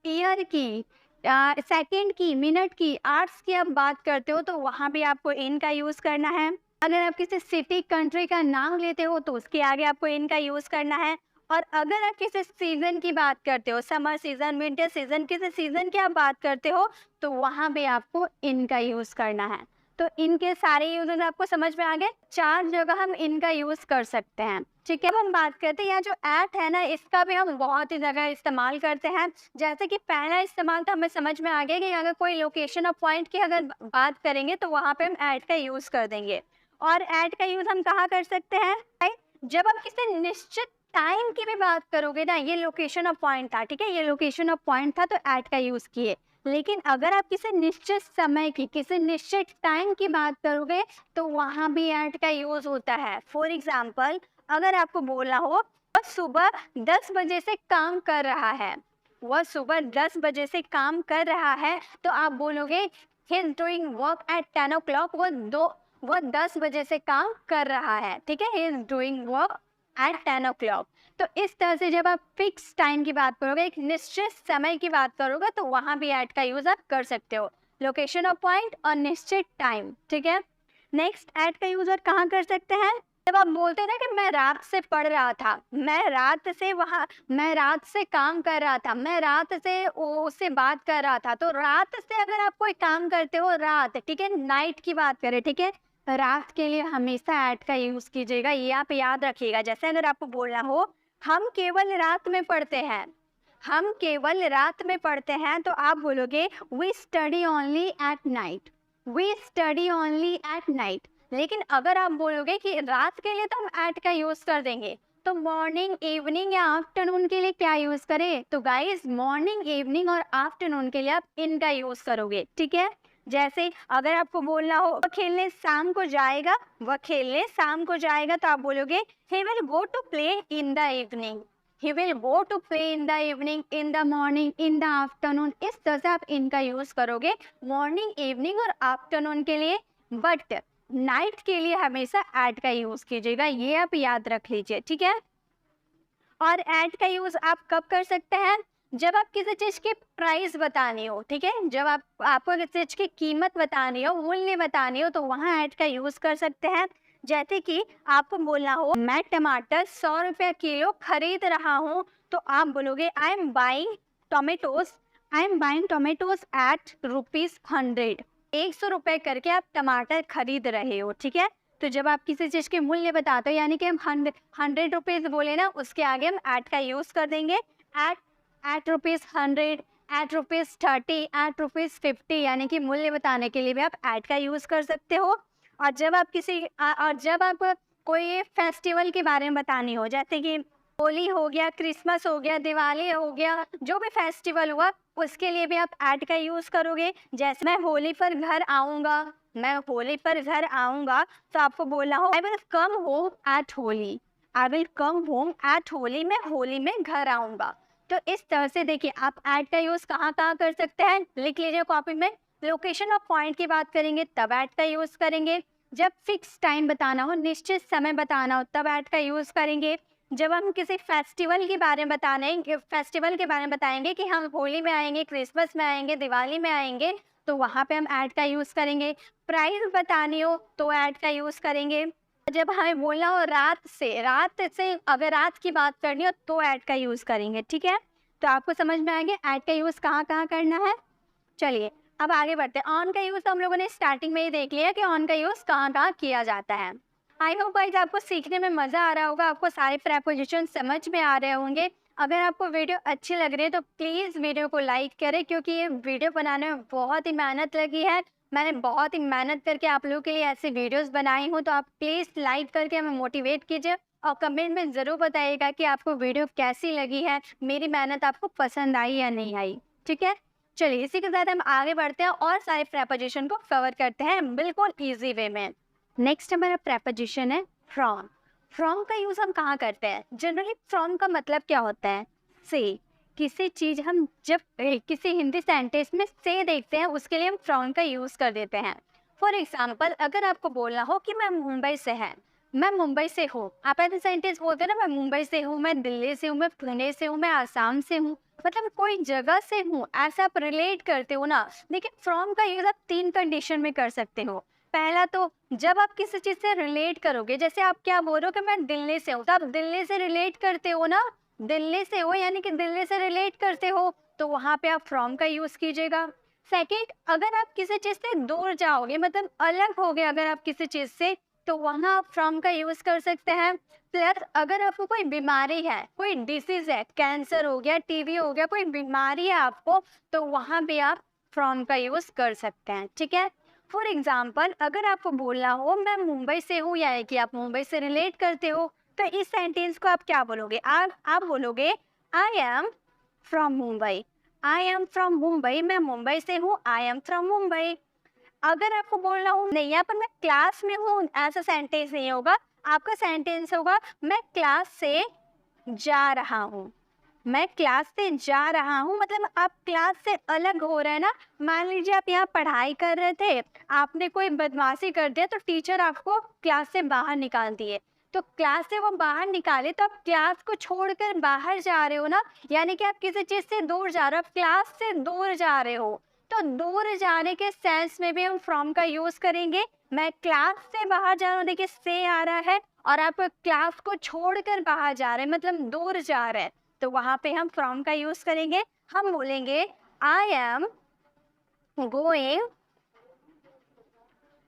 ईयर की, सेकंड की, मिनट की, आवर्स की आप बात करते हो तो वहाँ भी आपको इनका यूज़ करना है। अगर आप किसी सिटी, कंट्री का नाम लेते हो तो उसके आगे आपको इनका यूज़ करना है। और अगर आप किसी सीज़न की बात करते हो, समर सीज़न, विंटर सीज़न, किसी सीज़न की आप बात करते हो तो वहाँ भी आपको इनका यूज़ करना है। तो इनके सारे यूज़ेज़ आपको समझ में आ गए। 4 जगह हम इनका यूज़ कर सकते हैं, ठीक है। अब हम बात करते हैं, यह जो एट है ना, इसका भी हम बहुत ही जगह इस्तेमाल करते हैं। जैसे कि पहला इस्तेमाल तो हमें समझ में आ गया कि अगर कोई लोकेशन और पॉइंट की अगर बात करेंगे तो वहाँ पे हम एट का यूज़ कर देंगे। और एट का यूज़ हम कहाँ कर सकते हैं? जब आप किसी निश्चित टाइम की भी बात करोगे ना, ये लोकेशन और पॉइंट था, ठीक है, ये लोकेशन और पॉइंट था तो एट का यूज़ किए। लेकिन अगर आप किसी निश्चित समय की, किसी निश्चित टाइम की बात करोगे तो वहाँ भी एट का यूज़ होता है। फॉर एग्जाम्पल, अगर आपको बोलना हो वह सुबह 10 बजे से काम कर रहा है, वह सुबह 10 बजे से काम कर रहा है, तो आप बोलोगे he is doing work at 10 o'clock, वो 10 बजे से काम कर रहा है, ठीक है, he is doing work at 10 o'clock। तो इस तरह से जब आप फिक्स टाइम की बात करोगे, एक निश्चित समय की बात करोगे, तो वहाँ भी एट का यूज़ आप कर सकते हो, लोकेशन और पॉइंट और निश्चित टाइम, ठीक है। नेक्स्ट, एट का यूज़ और कहाँ कर सकते हैं? जब आप बोलते ना कि मैं रात से पढ़ रहा था, मैं रात से काम कर रहा था, मैं रात से उससे बात कर रहा था, तो रात से अगर आप कोई काम करते हो, रात, ठीक है, नाइट की बात करें, ठीक है, रात के लिए हमेशा एट का यूज़ कीजिएगा, ये आप याद रखिएगा। जैसे अगर आपको बोलना हो हम केवल रात में पढ़ते हैं, हम केवल रात में पढ़ते हैं, तो आप बोलोगे we study only at night, we study only at night. लेकिन अगर आप बोलोगे कि रात के लिए तो हम एट का यूज़ कर देंगे, तो मॉर्निंग, इवनिंग या आफ्टरनून के लिए क्या यूज़ करें? तो गाइस, मॉर्निंग, इवनिंग और आफ्टरनून के लिए आप इनका यूज़ करोगे, ठीक है। जैसे अगर आपको बोलना हो वह खेलने शाम को जाएगा, वह खेलने शाम को जाएगा, तो आप बोलोगे he will go to play in the evening, he will go to play in the evening, in the morning, in the afternoon। इस तरह से आप इनका यूज़ करोगे मॉर्निंग, इवनिंग और आफ्टरनून के लिए। बट नाइट के लिए हमेशा एट का यूज़ कीजिएगा, ये आप याद रख लीजिए, ठीक है। और एट का यूज़ आप कब कर सकते हैं? जब आप किसी चीज़ की प्राइस बतानी हो, ठीक है, जब आपको किसी चीज़ की कीमत बतानी हो, मूल्य बतानी हो, तो वहाँ एट का यूज़ कर सकते हैं। जैसे कि आपको बोलना हो मैं टमाटर 100 रुपये किलो खरीद रहा हूँ, तो आप बोलोगे I am buying tomatoes at ₹100, 100 रुपये करके आप टमाटर खरीद रहे हो, ठीक है। तो जब आप किसी चीज़ के मूल्य बताते हो, यानी कि हम 100 रुपीज़ बोले ना, उसके आगे हम एट का यूज़ कर देंगे। At rupees 100, at rupees 30, at rupees 50, यानी कि मूल्य बताने के लिए भी आप एट का यूज़ कर सकते हो। और जब आप कोई फेस्टिवल के बारे में बतानी हो, जैसे कि होली हो गया, क्रिसमस हो गया, दिवाली हो गया, जो भी फेस्टिवल हुआ, उसके लिए भी आप एट का यूज़ करोगे। जैसे मैं होली पर घर आऊँगा, तो आपको बोलना हो I will come home at Holi, I will come home at Holi, मैं होली में घर आऊँगा। तो इस तरह से देखिए आप एट का यूज़ कहाँ कहाँ कर सकते हैं, लिख लीजिए कॉपी में। लोकेशन और पॉइंट की बात करेंगे तब एट का यूज़ करेंगे। जब फिक्स टाइम बताना हो, निश्चित समय बताना हो, तब एट का यूज़ करेंगे। जब हम किसी फेस्टिवल के बारे में बताएंगे कि हम होली में आएंगे, क्रिसमस में आएंगे, दिवाली में आएंगे, तो वहाँ पे हम एट का यूज़ करेंगे। प्राइस बतानी हो तो एट का यूज़ करेंगे। जब हमें बोलना हो रात से अगर रात की बात करनी हो तो एट का यूज़ करेंगे। ठीक है, तो आपको समझ में आ गया एट का यूज़ कहाँ कहाँ करना है। चलिए अब आगे बढ़ते हैं। ऑन का यूज़ हम लोगों ने स्टार्टिंग में ही देख लिया कि ऑन का यूज़ कहाँ कहाँ किया जाता है। आई होप गाइस आपको सीखने में मज़ा आ रहा होगा, आपको सारे प्रेपोजिशन समझ में आ रहे होंगे। अगर आपको वीडियो अच्छी लग रही है तो प्लीज़ वीडियो को लाइक करें, क्योंकि ये वीडियो बनाने में बहुत ही मेहनत लगी है। मैंने बहुत ही मेहनत करके आप लोगों के लिए ऐसी वीडियोस बनाई हूँ, तो आप प्लीज़ लाइक करके हमें मोटिवेट कीजिए और कमेंट में ज़रूर बताइएगा कि आपको वीडियो कैसी लगी है, मेरी मेहनत आपको पसंद आई या नहीं आई। ठीक है, चलिए इसी के साथ हम आगे बढ़ते हैं और सारे प्रेपोजिशन को कवर करते हैं बिल्कुल ईजी वे में। नेक्स्ट हमारा प्रेपोजिशन है फ्रॉम। फ्रॉम का यूज़ हम कहाँ करते हैं? जनरली फ्रॉम का मतलब क्या होता है? से। किसी चीज़ हम जब किसी हिंदी सेंटेंस में से देखते हैं, उसके लिए हम फ्रॉम का यूज़ कर देते हैं। फॉर एग्जाम्पल, अगर आपको बोलना हो कि मैं मुंबई से हूँ, आप ऐसे सेंटेंस बोलते हैं ना, मैं मुंबई से हूँ, मैं दिल्ली से हूँ, मैं पुणे से हूँ, मैं आसाम से हूँ, मतलब कोई जगह से हूँ, ऐसा आप रिलेट करते हो ना। देखिए फ्रॉम का यूज़ आप 3 कंडीशन में कर सकते हो। पहला तो जब आप किसी चीज़ से रिलेट करोगे, जैसे आप क्या बोल रहे हो कि मैं दिल्ली से हूँ, तो आप दिल्ली से रिलेट करते हो ना, दिल्ली से हो यानी कि दिल्ली से रिलेट करते हो, तो वहाँ पे आप फ्रॉम का यूज़ कीजिएगा। सेकंड, अगर आप किसी चीज़ से दूर जाओगे, मतलब अलग हो गए अगर आप किसी चीज़ से, तो वहाँ आप फ्रॉम का यूज़ कर सकते हैं। प्लस अगर आपको कोई बीमारी है, कोई डिसीज़ है, कैंसर हो गया, टीबी हो गया, कोई बीमारी है आपको, तो वहाँ पे आप फ्रॉम का यूज़ कर सकते हैं। ठीक है, फॉर एग्जाम्पल, अगर आपको बोलना हो मैं मुंबई से हूँ, यानी कि आप मुंबई से रिलेट करते हो, तो इस सेंटेंस को आप क्या बोलोगे? आप बोलोगे I am from Mumbai. I am from Mumbai, मैं मुंबई से हूँ, आई एम फ्रॉम मुंबई। अगर आपको बोलना हो नहीं, यहाँ पर मैं क्लास में हूँ, ऐसा सेंटेंस नहीं होगा। आपका सेंटेंस होगा मैं क्लास से जा रहा हूँ। मैं क्लास से जा रहा हूँ, मतलब आप क्लास से अलग हो रहे हैं ना। मान लीजिए आप यहाँ पढ़ाई कर रहे थे, आपने कोई बदमाशी कर दिया, तो टीचर आपको क्लास से बाहर निकाल दिए, तो क्लास से वो बाहर निकाले, तो आप क्लास को छोड़कर बाहर जा रहे हो ना, यानी कि आप किसी चीज़ से दूर जा रहे हो, क्लास से दूर जा रहे हो। तो दूर जाने के सेंस में भी हम फ्रॉम का यूज़ करेंगे। मैं क्लास से बाहर जा रहा हूँ, देखिए से आ रहा है, और आप क्लास को छोड़कर बाहर जा रहे हैं, मतलब दूर जा रहे हैं, तो वहाँ पे हम फ्रॉम का यूज़ करेंगे। हम बोलेंगे I am going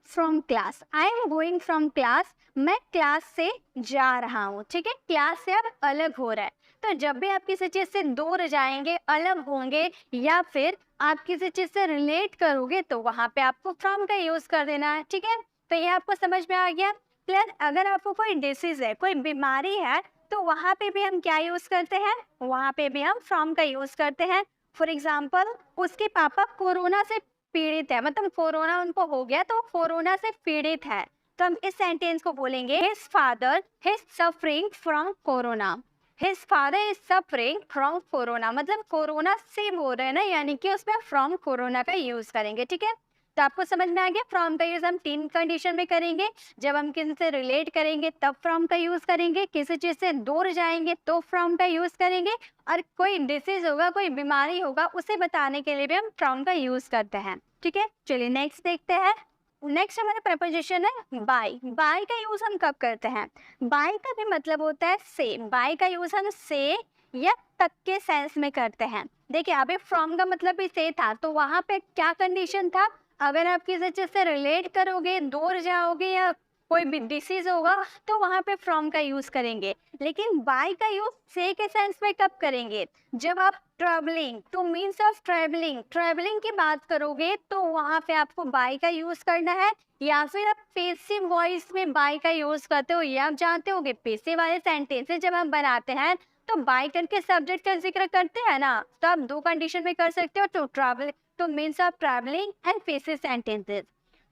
from class, I am going from class, मैं क्लास से जा रहा हूँ। ठीक है, क्लास से आप अलग हो रहा है। तो जब भी आप किसी चीज़ से दूर जाएंगे, अलग होंगे, या फिर आप किसी चीज़ से रिलेट करोगे, तो वहाँ पे आपको फ्रॉम का यूज़ कर देना है। ठीक है, तो ये आपको समझ में आ गया। प्लस अगर आपको कोई डिसीज़ है, कोई बीमारी है, तो वहाँ पे भी हम क्या यूज़ करते हैं? वहाँ पे भी हम फ्रॉम का यूज़ करते हैं। फॉर एग्जाम्पल, उसके पापा कोरोना से पीड़ित है, मतलब कोरोना उनको हो गया, तो कोरोना से पीड़ित है, तो हम इस सेंटेंस को बोलेंगे his father his suffering from corona. His father is suffering from corona, मतलब कोरोना से बोल रहे हैं ना, यानी कि उसमें फ्रॉम कोरोना का यूज करेंगे। ठीक है, तो आपको समझ में आ गया। फ्रॉम का यूज हम 3 कंडीशन में करेंगे। जब हम किसी से रिलेट करेंगे तब फ्रॉम का यूज करेंगे, किसी चीज से दूर जाएंगे तो फ्रॉम का यूज करेंगे, और कोई डिसीज होगा, कोई बीमारी होगा, उसे बताने के लिए भी हम फ्रॉम का यूज करते हैं। ठीक है, चलिए नेक्स्ट देखते हैं। नेक्स्ट हमारा प्रपोजिशन है बाय। बाय का यूज हम कब करते हैं? बाय का भी मतलब होता है से। बाय का यूज हम से या तक के सेंस में करते हैं। देखिए अभी फ्रॉम का मतलब भी से था, तो वहां पे क्या कंडीशन था? अगर आप किसी चीज से रिलेट करोगे, दूर जाओगे, या कोई भी डिसीज होगा तो वहाँ पे फ्रॉम का यूज करेंगे। लेकिन बाय का यूज से के सेंस में कब करेंगे? जब आप travelling, to means of travelling की बात करोगे तो वहाँ पे आपको बाय का यूज करना है। या फिर आप पेसिव वॉइस में बाय का यूज करते हो। ये आप जानते होगे पेसिव वाले सेंटेंसेस जब हम बनाते हैं तो बाय करके सब्जेक्ट का जिक्र करते हैं ना, तो आप दो कंडीशन में कर सकते हो, to travel, to means of travelling and passive sentences.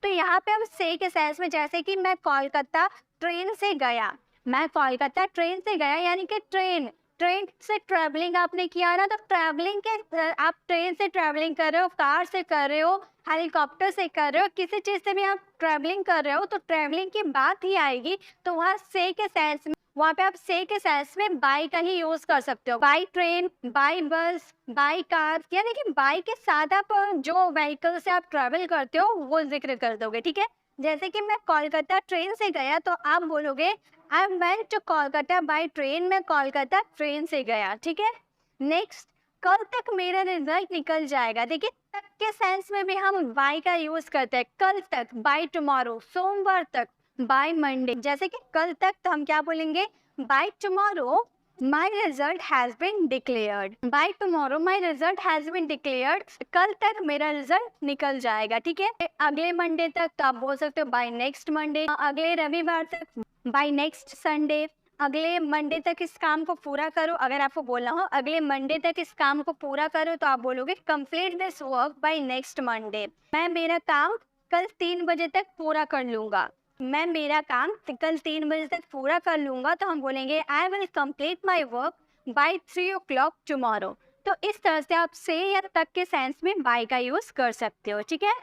तो यहाँ पे हम से के सेंस में, जैसे कि मैं कोलकाता ट्रेन से गया, मैं कोलकाता ट्रेन से गया यानी कि ट्रेन से ट्रैवलिंग आपने किया ना, तो ट्रैवलिंग के आप ट्रेन से ट्रैवलिंग कर रहे हो, कार से कर रहे हो, हेलीकॉप्टर से कर रहे हो, किसी चीज़ से भी आप ट्रैवलिंग कर रहे हो तो ट्रैवलिंग की बात ही आएगी। तो वहाँ से के सेंस में, वहाँ पे आप से के सेंस में बाय का ही यूज कर सकते हो। बाय ट्रेन, बाय बस, बाय कार, यानी कि बाय के साथ आप जो व्हीकल से आप ट्रैवल करते हो वो जिक्र कर दोगे। ठीक है, जैसे कि मैं कोलकाता ट्रेन से गया तो आप बोलोगे I went to Kolkata by train, मैं कोलकाता ट्रेन से गया। ठीक है, नेक्स्ट, कल तक मेरा रिजल्ट निकल जाएगा। देखिए तक के सेंस में भी हम बाय का यूज करते हैं। कल तक, बाय टुमारो, सोमवार तक, बाय मंडे। जैसे कि कल तक तो हम क्या बोलेंगे? By tomorrow my result has been declared. By tomorrow my result has been declared, कल तक मेरा रिजल्ट निकल जाएगा। ठीक है, अगले मंडे तक तो आप बोल सकते हो बाय नेक्स्ट मंडे, अगले रविवार तक बाय नेक्स्ट संडे, अगले मंडे तक इस काम को पूरा करो। अगर आपको बोलना हो अगले मंडे तक इस काम को पूरा करो तो आप बोलोगे complete this work by next Monday. मैं मेरा काम कल 3 बजे तक पूरा कर लूँगा, मैं मेरा काम कल 3 बजे तक पूरा कर लूँगा तो हम बोलेंगे I will complete my work by 3 o'clock tomorrow. तो इस तरह से आप से या तक के सेंस में बाय का यूज़ कर सकते हो। ठीक है,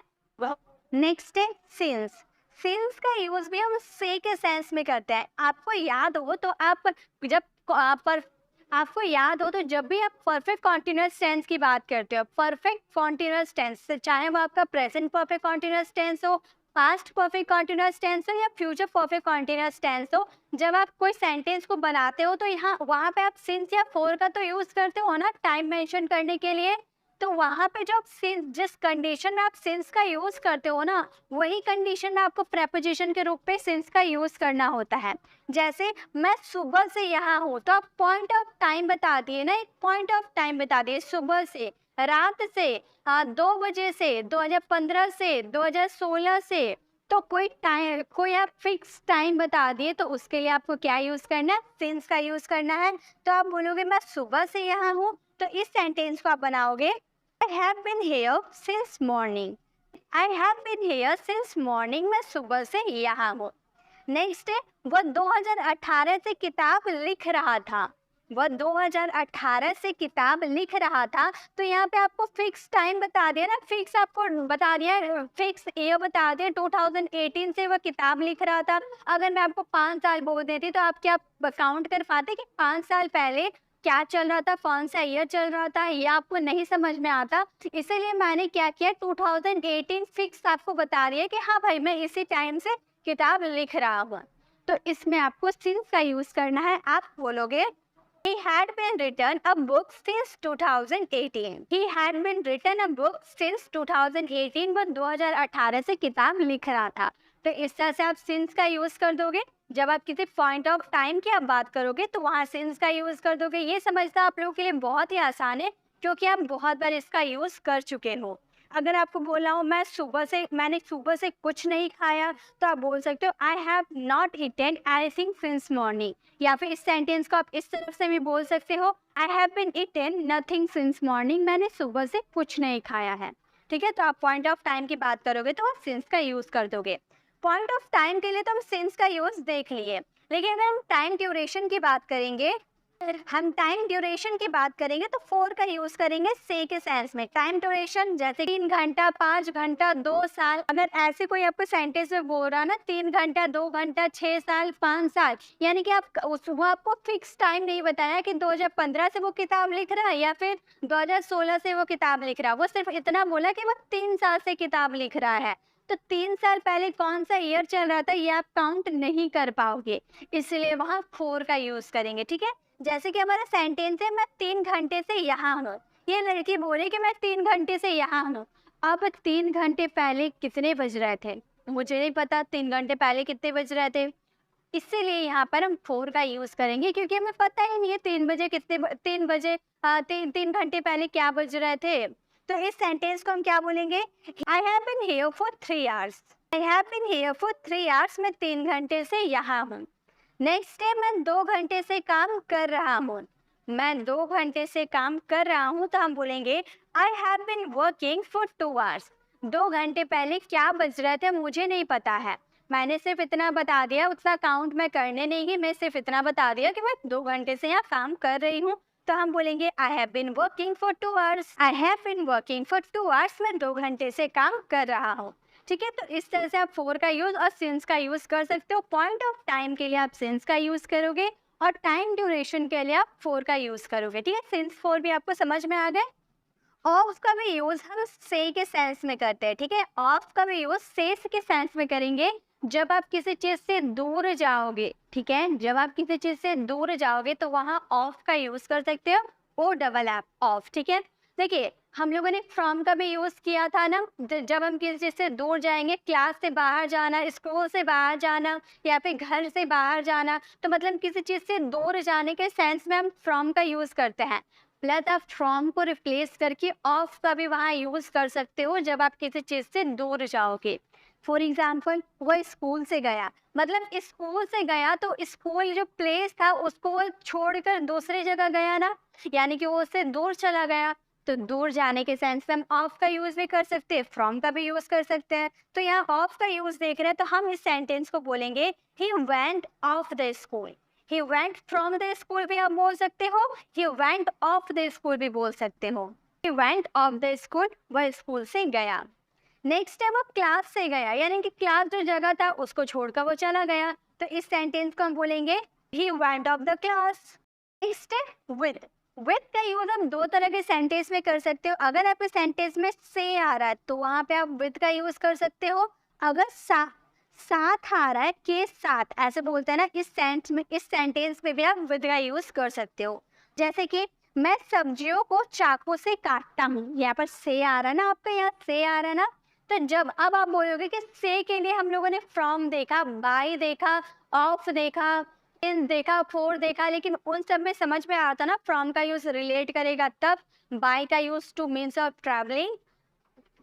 नेक्स्ट है सिंस। सिंस का यूज भी हम से के सेंस में करते हैं। आपको याद हो तो आपको याद हो तो जब भी आप परफेक्ट कॉन्टिन्यूअस टेंस की बात करते हो, परफेक्ट कॉन्टिन्यूअस टेंस, चाहे वो आपका प्रेजेंट परफेक्ट कॉन्टिन्यूअस टेंस हो, पास्ट परफेक्ट कॉन्टिन्यूअस टेंस हो या फ्यूचर परफेक्ट कॉन्टिन्यूअस टेंस हो, जब आप कोई सेंटेंस को बनाते हो तो यहाँ वहाँ पे आप सिंस या फोर का तो यूज करते हो ना टाइम मेंशन करने के लिए। तो वहाँ पे जो आप सिंस, जिस कंडीशन में आप सिंस का यूज करते हो ना, वही कंडीशन में आपको प्रेपोजिशन के रूप पे सिंस का यूज करना होता है। जैसे मैं सुबह से यहाँ हूँ तो आप पॉइंट ऑफ टाइम बता दिए ना, एक पॉइंट ऑफ टाइम बता दिए, सुबह से, रात से, 2 बजे से, 2015 से, 2016 से, तो कोई आप फिक्स टाइम बता दिए तो उसके लिए आपको क्या यूज करना है? सिंस का यूज करना है। तो आप बोलोगे मैं सुबह से यहाँ हूँ, तो इस सेंटेंस को आप बनाओगे I have been here since morning. I have been here since morning. मैं सुबह से यहाँ हूँ। नेक्स्ट है वो 2018 से किताब लिख रहा था, वो 2018 से किताब लिख रहा था। तो यहाँ पे आपको फिक्स टाइम बता दिया ना, फिक्स आपको बता दिया, फिक्स ईयर बता दिया, 2018 से वो किताब लिख रहा था। अगर मैं आपको 5 साल बोल देती तो आप क्या काउंट कर पाते कि 5 साल पहले क्या चल रहा था, कौन सा ईयर चल रहा था, ये आपको नहीं समझ में आता। इसीलिए मैंने क्या किया, 2018 फिक्स आपको बता रही है कि हाँ भाई मैं इसी टाइम से किताब लिख रहा हूँ। तो इसमें आपको सिंस का यूज करना है। आप बोलोगे He had been written a book since 2018. He had been written a book since 2018. वो 2018 से किताब लिख रहा था। तो इस तरह से आप सिंस का यूज कर दोगे। जब आप किसी पॉइंट ऑफ टाइम की आप बात करोगे तो वहाँ सिंस का यूज कर दोगे। ये समझना आप लोगों के लिए बहुत ही आसान है क्योंकि आप बहुत बार इसका यूज कर चुके हो। अगर आपको बोला हो मैंने सुबह से कुछ नहीं खाया, तो आप बोल सकते हो I have not eaten anything since morning. या फिर इस सेंटेंस को आप इस तरफ से भी बोल सकते हो, I have been eaten nothing since morning, मैंने सुबह से कुछ नहीं खाया है। ठीक है, तो आप पॉइंट ऑफ टाइम की बात करोगे तो आप सिंस का यूज कर दोगे। पॉइंट ऑफ टाइम के लिए तो हम सिंस का यूज देख लिए, लेकिन अगर हम टाइम ड्यूरेशन की बात करेंगे, तो फोर का यूज करेंगे से के सेंस में। टाइम ड्यूरेशन जैसे 3 घंटा, 5 घंटा, 2 साल। अगर ऐसे कोई आपको सेंटेंस में बोल रहा ना 3 घंटा, 2 घंटा, 6 साल, 5 साल, यानी कि वो आपको फिक्स टाइम नहीं बताया कि 2015 से वो किताब लिख रहा है या फिर 2016 से वो किताब लिख रहा है। वो सिर्फ इतना बोला कि वो 3 साल से किताब लिख रहा है। तो 3 साल पहले कौन सा ईयर चल रहा था ये आप काउंट नहीं कर पाओगे, इसलिए वहाँ फोर का यूज करेंगे। ठीक है, जैसे कि हमारा सेंटेंस है मैं 3 घंटे से यहाँ हूँ। ये लड़की बोले कि मैं 3 घंटे से यहाँ हूँ। अब 3 घंटे पहले कितने बज रहे थे? मुझे नहीं पता 3 घंटे पहले कितने बज रहे थे। इसीलिए यहाँ पर हम फोर का यूज करेंगे क्योंकि हमें पता ही नहीं है 3 बजे 3 घंटे पहले क्या बज रहे थे। तो इस सेंटेंस को हम क्या बोलेंगे? I have been here for 3 hours. I have been here for 3 hours. मैं 3 घंटे से यहाँ हूँ। नेक्स्ट डे मैं 2 घंटे से काम कर रहा हूँ। मैं 2 घंटे से काम कर रहा हूँ तो हम बोलेंगे I have been working for 2 hours. 2 घंटे पहले क्या बज रहे थे मुझे नहीं पता है। मैंने सिर्फ इतना बता दिया, उतना काउंट मैं करने नहीं गई, मैं सिर्फ इतना बता दिया कि मैं 2 घंटे से यहाँ काम कर रही हूँ। तो हम बोलेंगे I have been working for 2 hours. I have been working for 2 hours. मैं 2 घंटे से काम कर रहा हूँ। ठीक है, तो इस तरह से आप फोर का यूज और सिंस का यूज कर सकते हो। पॉइंट ऑफ टाइम के लिए आप सिंस का यूज करोगे और टाइम ड्यूरेशन के लिए आप फोर का यूज करोगे। ठीक है, सिंस फोर भी आपको समझ में आ गए। ऑफ का भी यूज हम से के सेंस में करते हैं। ठीक है, ऑफ का भी यूज से के सेंस में करेंगे जब आप किसी चीज से दूर जाओगे। ठीक है, जब आप किसी चीज से दूर जाओगे तो वहां ऑफ का यूज कर सकते हो, ओ डबल एफ ऑफ। ठीक है, देखिए हम लोगों ने फ्रॉम का भी यूज किया था ना, जब हम किसी चीज से दूर जाएंगे, क्लास से बाहर जाना, स्कूल से बाहर जाना या फिर घर से बाहर जाना, तो मतलब किसी चीज से दूर जाने के सेंस में हम फ्रॉम का यूज करते हैं। प्लस आप फ्रॉम को रिप्लेस करके ऑफ का भी वहाँ यूज कर सकते हो जब आप किसी चीज से दूर जाओगे। फॉर एग्जाम्पल, वो स्कूल से गया, मतलब स्कूल से गया तो स्कूल जो प्लेस था उसको वो छोड़कर दूसरी जगह गया ना, यानी कि वो उससे दूर चला गया। तो दूर जाने के सेंस में हम ऑफ का यूज भी कर सकते हैं, फ्रॉम का भी यूज कर सकते हैं। तो यहाँ ऑफ का यूज देख रहे हैं तो हम इस सेंटेंस को बोलेंगे he went of the school. He went from the school भी आप बोल सकते हो, he went of the school भी बोल सकते हो। He went of the school, वह स्कूल से गया। नेक्स्ट है वो क्लास से गया, यानी कि क्लास जो जगह था उसको छोड़कर वो चला गया। तो इस सेंटेंस को हम बोलेंगे he went of the class. Next है विद। विद का यूज हम 2 तरह के सेंटेंस में कर सकते हो। अगर आपके सेंटेंस में से आ रहा है तो वहां पे आप विद का यूज कर सकते हो। अगर साथ आ रहा है, के साथ ऐसे बोलते हैं ना, इस सेंटेंस में भी आप विद का यूज कर सकते हो। जैसे कि मैं सब्जियों को चाकू से काटता हूँ, यहाँ पर से आ रहा है ना, आपका यहाँ से आ रहा है ना। तो जब अब आप बोलोगे कि से के लिए हम लोगों ने फ्रॉम देखा, बाय देखा, ऑफ देखा, इन देखा, फोर देखा, लेकिन उन सब में समझ में आता ना फ्रॉम का यूज रिलेट करेगा तब, बाय का use to means of travelling,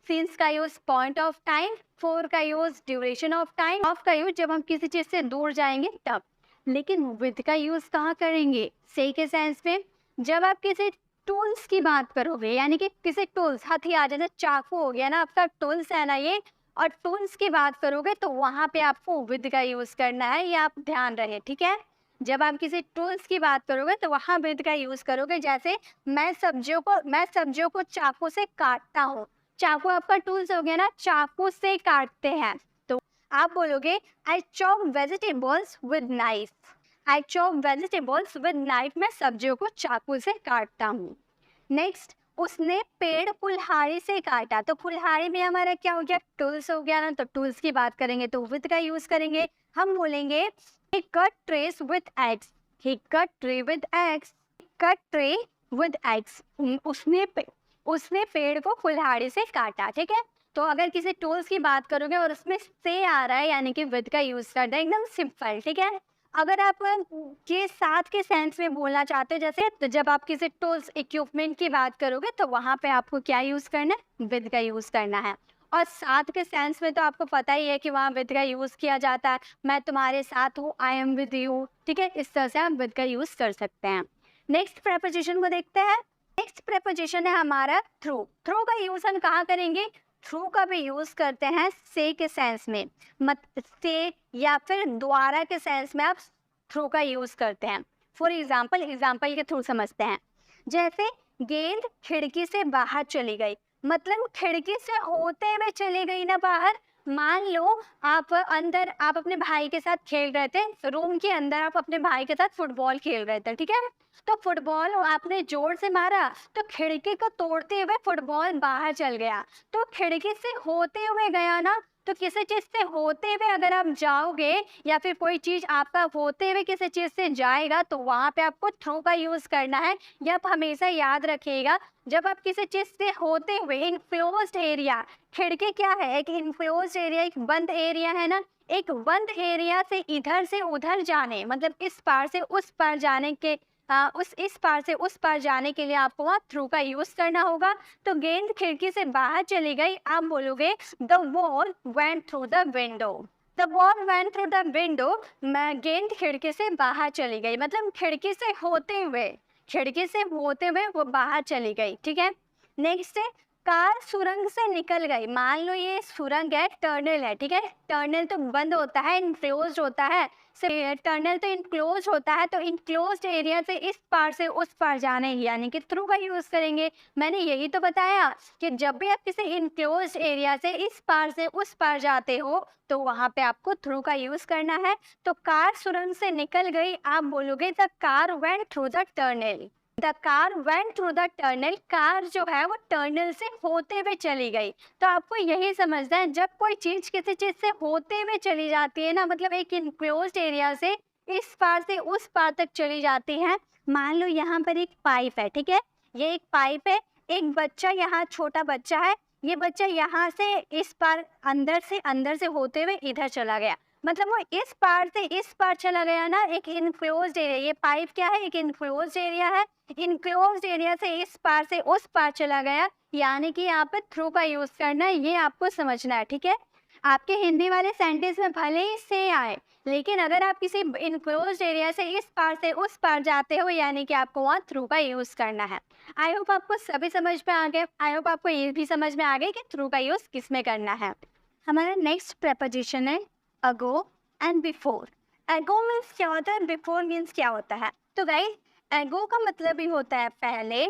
since का use point of time, for का use duration of time, of का यूज जब हम किसी चीज से दूर जाएंगे तब। लेकिन विद का यूज कहाँ करेंगे? से के सेंस में जब आप किसी टूल्स की बात करोगे, यानी कि किसी टूल्स, हथियार, जैसे चाकू हो गया ना आपका टूल्स है ना ये, और टूल्स की बात करोगे तो वहां पे आपको विद का यूज करना है, ये आप ध्यान रहे। ठीक है, जब आप किसी टूल्स की बात करोगे तो वहां विद का यूज करोगे। जैसे मैं सब्जियों को चाकू से काटता हूँ, चाकू आपका टूल्स हो गया ना, चाकू से काटते हैं, तो आप बोलोगे I chop vegetables with knife. I chop vegetables with knife, मैं सब्जियों को चाकू से काटता हूँ। नेक्स्ट, उसने पेड़ कुल्हाड़ी से काटा, तो कुल्हाड़ी में हमारा क्या हो गया? टूल्स हो गया ना, तो टूल्स की बात करेंगे तो विद का यूज करेंगे। हम बोलेंगे he cut trees with axe। he cut tree with axe। cut tree with axe। उसने पेड़ को कुल्हाड़ी से काटा। ठीक है, तो अगर किसी टूल्स की बात करोगे और उसमें से आ रहा है यानी कि विद का यूज करना है, एकदम सिंपल। ठीक है, अगर आप के साथ के सेंस में बोलना चाहते हो, जैसे तो जब आप किसी टूल्स इक्विपमेंट की बात करोगे तो वहां पे आपको क्या यूज करना है? विद का यूज करना है। और साथ के सेंस में तो आपको पता ही है कि वहाँ विद का यूज किया जाता है, मैं तुम्हारे साथ हूँ, आई एम विद यू। ठीक है, इस तरह से आप विद का यूज कर सकते हैं। नेक्स्ट प्रेपोजिशन को देखते हैं। नेक्स्ट प्रेपोजिशन है हमारा थ्रू। थ्रू का यूज हम कहाँ करेंगे? थ्रू का भी यूज करते हैं से के सेंस में, से या फिर द्वारा के सेंस में आप थ्रू का यूज करते हैं। फॉर एग्जाम्पल के थ्रू समझते हैं। जैसे गेंद खिड़की से बाहर चली गई, मतलब खिड़की से होते हुए चली गई ना बाहर। मान लो आप अपने भाई के साथ खेल रहे थे, रूम के अंदर आप अपने भाई के साथ फुटबॉल खेल रहे थे। ठीक है, तो फुटबॉल आपने जोर से मारा तो खिड़की को तोड़ते हुए फुटबॉल बाहर चल गया, तो खिड़की से होते हुए गया ना, तो किसी चीज़ से होते हुए अगर आप जाओगे या फिर कोई चीज़ आपका होते हुए किसी चीज़ से जाएगा तो वहाँ पे आपको थ्रू का यूज़ करना है। ये आप हमेशा याद रखिएगा। जब आप किसी चीज़ से होते हुए इनक्लोज्ड एरिया, खिड़की क्या है? एक इनक्लोज्ड एरिया, एक बंद एरिया है ना। एक बंद एरिया से उधर जाने, मतलब इस पार से उस पार जाने के इस पार से उस पार जाने के लिए आपको वहाँ थ्रू का यूज़ करना होगा। तो गेंद खिड़की से बाहर चली गई, आप बोलोगे the ball went through the window. The ball went through the window, मैं गेंद खिड़की से बाहर चली गई, मतलब खिड़की से होते हुए वो बाहर चली गई। ठीक है। नेक्स्ट है कार सुरंग से निकल गई। मान लो ये सुरंग है, टनल है। ठीक है। टनल तो बंद होता है, इनक्लोज होता है। टनल तो इनक्लोज होता है, तो इनक्लोज्ड एरिया से इस पार से उस पार जाने यानी कि थ्रू का यूज़ करेंगे। मैंने यही तो बताया कि जब भी आप किसी इनक्लोज्ड एरिया से इस पार से उस पार जाते हो तो वहाँ पे आपको थ्रू का यूज़ करना है। तो कार सुरंग से निकल गई, आप बोलोगे the car went through the tunnel. The car went through the tunnel, car जो है वो टनल से होते हुए चली गई। तो आपको यही समझना है, जब कोई चीज़ किसी चीज़ से होते हुए चली जाती है ना, मतलब एक इनक्लोज्ड एरिया से इस पार से उस पार तक चली जाती है। मान लो यहाँ पर एक पाइप है। ठीक है। ये एक पाइप है, एक बच्चा यहाँ छोटा बच्चा है, ये बच्चा यहाँ से इस पार अंदर से होते हुए इधर चला गया, मतलब वो इस पार से इस पार चला गया ना। एक इनक्लोज्ड एरिया, ये पाइप क्या है? एक इनक्लोज्ड एरिया है। इनक्लोज्ड एरिया से इस पार से उस पार चला गया, यानी कि यहाँ पे थ्रू का यूज करना है, ये आपको समझना है। ठीक है। आपके हिंदी वाले सेंटेंस में भले ही से आए, लेकिन अगर आप किसी इनक्लोज्ड एरिया से इस पार से उस पार जाते हो यानी कि आपको वहाँ थ्रू का यूज करना है। आई होप आपको सभी समझ में आ गए। आई होप आपको ये भी समझ में आ गई कि थ्रू का यूज किस में करना है। हमारा नेक्स्ट प्रेपोजिशन है ago and before. Ago means क्या होता है, बिफोर मीन्स क्या होता है? तो गाइस अगो का मतलब भी होता है पहले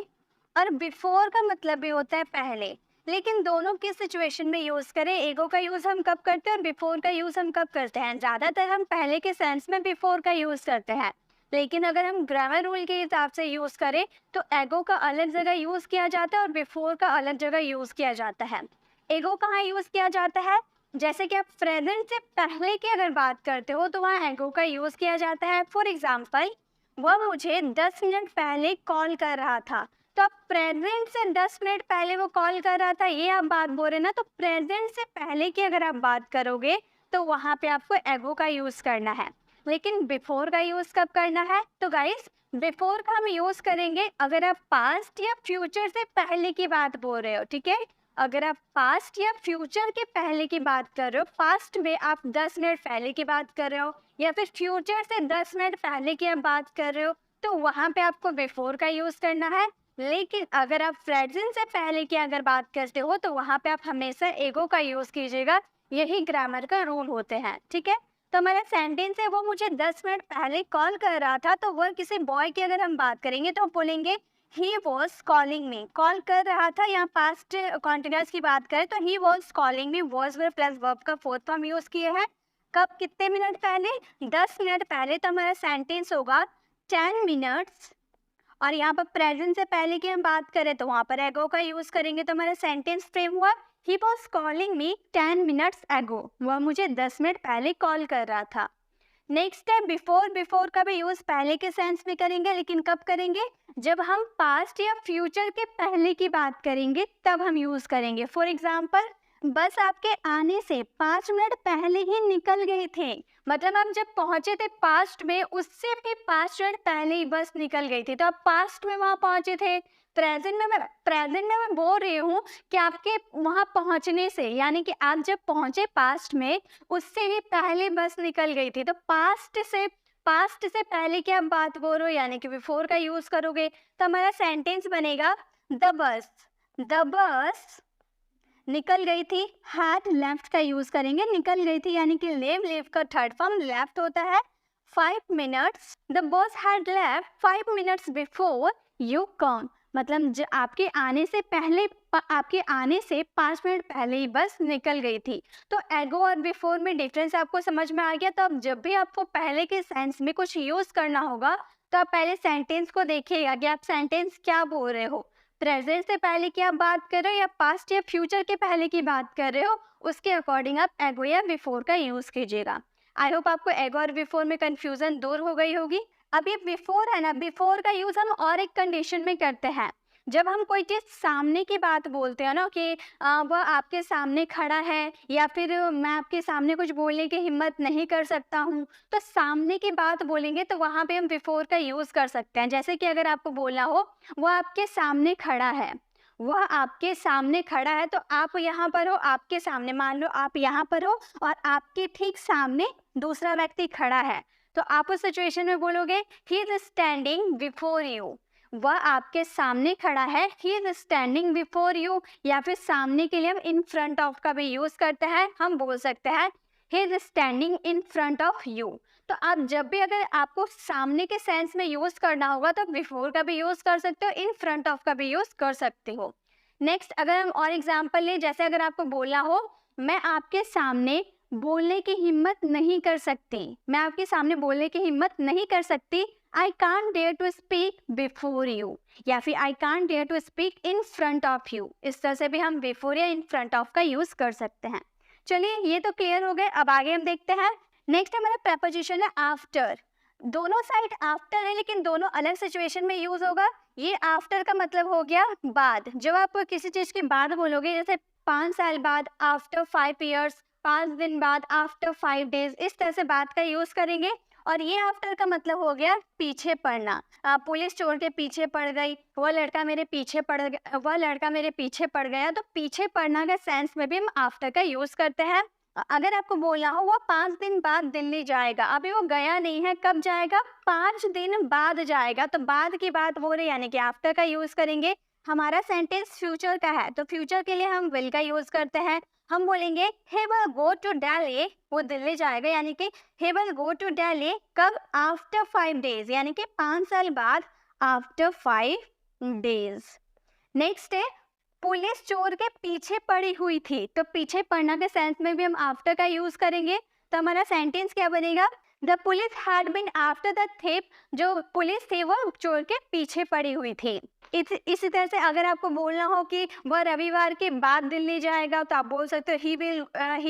और बिफोर का मतलब भी होता है पहले, लेकिन दोनों की सिचुएशन में यूज़ करें। एगो का यूज़ हम कब करते हैं और बिफोर का यूज़ हम कब करते हैं? ज़्यादातर हम पहले के सेंस में बिफोर का यूज़ करते हैं, लेकिन अगर हम ग्रामर रूल के हिसाब से यूज़ करें तो एगो का अलग जगह यूज़ किया जाता है और बिफोर का अलग जगह यूज़ किया जाता है। एगो कहाँ यूज़ किया जाता है? जैसे कि आप प्रेजेंट से पहले की अगर बात करते हो तो वहाँ एगो का यूज़ किया जाता है। फॉर एग्जाम्पल, वह मुझे 10 मिनट पहले कॉल कर रहा था। तो आप प्रेजेंट से 10 मिनट पहले वो कॉल कर रहा था, ये आप बात बोल रहे हैं ना। तो प्रेजेंट से पहले की अगर आप बात करोगे तो वहाँ पे आपको एगो का यूज़ करना है। लेकिन बिफोर का यूज़ कब करना है? तो गाइस बिफोर का हम यूज़ करेंगे अगर आप पास्ट या फ्यूचर से पहले की बात बोल रहे हो। ठीक है। अगर आप पास्ट या फ्यूचर के पहले की बात कर रहे हो, पास्ट में आप 10 मिनट पहले की बात कर रहे हो या फिर फ्यूचर से 10 मिनट पहले की आप बात कर रहे हो, तो वहाँ पे आपको बिफोर का यूज़ करना है। लेकिन अगर आप प्रेजेंट से पहले की अगर बात करते हो तो वहाँ पे आप हमेशा एगो का यूज़ कीजिएगा। यही ग्रामर का रूल होते हैं। ठीक है। तो हमारा सेंटेंस है वो मुझे 10 मिनट पहले कॉल कर रहा था, तो वह किसी बॉय की अगर हम बात करेंगे तो बोलेंगे he was calling me. Call कर रहा था, यहाँ पास्ट कॉन्टिन्यूअस की बात करें तो he was calling me, was verb plus verb का फोर्थ फॉर्म यूज़ किए हैं। कब? कितने मिनट पहले? 10 मिनट पहले। तो हमारा सेंटेंस होगा 10 मिनट्स। और यहाँ पर प्रेजेंट से पहले की हम बात करें तो वहाँ पर एगो का यूज़ करेंगे, तो हमारा सेंटेंस फ्रेम हुआ he was calling me 10 minutes एगो। वह मुझे 10 मिनट पहले कॉल कर रहा था। नेक्स्ट है बिफोर। बिफोर का भी यूज़ पहले के सेंस में करेंगे, लेकिन कब करेंगे? जब हम पास्ट या फ्यूचर के पहले की बात करेंगे तब हम यूज़ करेंगे। फॉर एग्जाम्पल, बस आपके आने से 5 मिनट पहले ही निकल गए थे, मतलब हम जब पहुंचे थे पास्ट में उससे भी 5 मिनट पहले ही बस निकल गई थी, तो आप पास्ट में वहां पहुंचे थे। प्रेजेंट में मैं बोल रही हूँ कि आपके वहां पहुंचने से, यानी कि आप जब पहुंचे पास्ट में उससे भी पहले बस निकल गई थी। तो पास्ट से पहले की आप बात बोल रहे हो यानी कि बिफोर का यूज करोगे, तो हमारा सेंटेंस बनेगा द बस निकल गई थी। हैड लेफ्ट का यूज करेंगे, निकल गई थी यानी कि लेव का थर्ड फॉर्म लेफ्ट होता है। 5 minutes, the bus had left 5 minutes before you come, मतलब आपके आने से 5 मिनट पहले ही बस निकल गई थी। तो एगो और बिफोर में डिफरेंस आपको समझ में आ गया। तो अब जब भी आपको पहले के सेंस में कुछ यूज करना होगा तो आप पहले सेंटेंस को देखिएगा कि आप सेंटेंस क्या बोल रहे हो। प्रेजेंट से पहले की आप बात कर रहे हो या पास्ट या फ्यूचर के पहले की बात कर रहे हो, उसके अकॉर्डिंग आप एगो या बिफोर का यूज कीजिएगा। आई होप आपको एगो और बिफोर में कंफ्यूजन दूर हो गई होगी। अब ये बिफोर है ना, बिफोर का यूज हम और एक कंडीशन में करते हैं, जब हम कोई चीज़ सामने की बात बोलते हैं ना कि वह आपके सामने खड़ा है या फिर मैं आपके सामने कुछ बोलने की हिम्मत नहीं कर सकता हूँ, तो सामने की बात बोलेंगे तो वहाँ पे हम बिफोर का यूज़ कर सकते हैं। जैसे कि अगर आपको बोलना हो वह आपके सामने खड़ा है, वह आपके सामने खड़ा है, तो आप यहाँ पर हो, आपके सामने, मान लो आप यहाँ पर हो और आपके ठीक सामने दूसरा व्यक्ति खड़ा है, तो आप उस सिचुएशन में बोलोगे he is standing before you, वह आपके सामने खड़ा है, he is standing before you. या फिर सामने के लिए हम इन फ्रंट ऑफ का भी यूज करते हैं, हम बोल सकते हैं he is standing in front of you. तो आप जब भी अगर आपको सामने के सेंस में यूज करना होगा तो बिफोर का भी यूज कर सकते हो, इन फ्रंट ऑफ का भी यूज कर सकते हो। नेक्स्ट अगर हम और एग्जाम्पल लें, जैसे अगर आपको बोलना हो मैं आपके सामने बोलने की हिम्मत नहीं कर सकती, मैं आपके सामने बोलने की हिम्मत नहीं कर सकती, I can't dare to speak before you, या फिर I can't dare to speak in front of you. इस तरह से भी हम बिफोर या इन फ्रंट ऑफ का यूज कर सकते हैं। चलिए ये तो क्लियर हो गए, अब आगे हम देखते हैं। नेक्स्ट हमारा प्रपोजिशन है आफ्टर। दोनों साइड आफ्टर है लेकिन दोनों अलग सिचुएशन में यूज होगा। ये आफ्टर का मतलब हो गया बाद, जब आप किसी चीज के बाद बोलोगे, जैसे 5 साल बाद, आफ्टर 5 ईयर्स, 5 दिन बाद, आफ्टर 5 डेज, इस तरह से बाद का यूज करेंगे। और ये आफ्टर का मतलब हो गया पीछे पड़ना। पुलिस चोर के पीछे पड़ गई, वह लड़का मेरे पीछे पड़ गया, वह लड़का मेरे पीछे पड़ गया, तो पीछे पड़ना के सेंस में भी हम आफ्टर का यूज करते हैं। अगर आपको बोलना हो वो 5 दिन बाद दिल्ली जाएगा, अभी वो गया नहीं है, कब जाएगा, 5 दिन बाद जाएगा, तो बाद की बात बोल रहे यानी कि आफ्टर का यूज करेंगे। हमारा सेंटेंस फ्यूचर का है तो फ्यूचर के लिए हम विल का यूज करते हैं। हम बोलेंगे he will go to Delhi, वो दिल्ली जाएगा, यानी कि he will go to Delhi कब, आफ्टर 5 डेज, यानी कि 5 साल बाद, आफ्टर 5 डेज। नेक्स्ट है पुलिस चोर के पीछे पड़ी हुई थी, तो पीछे पड़ना के सेंस में भी हम आफ्टर का यूज करेंगे। तो हमारा सेंटेंस क्या बनेगा, the police had been after the thief, जो पुलिस थी वो चोर के पीछे पड़ी हुई थी। इसी तरह से अगर आपको बोलना हो कि वह रविवार के बाद दिल्ली जाएगा, तो आप बोल सकते हो he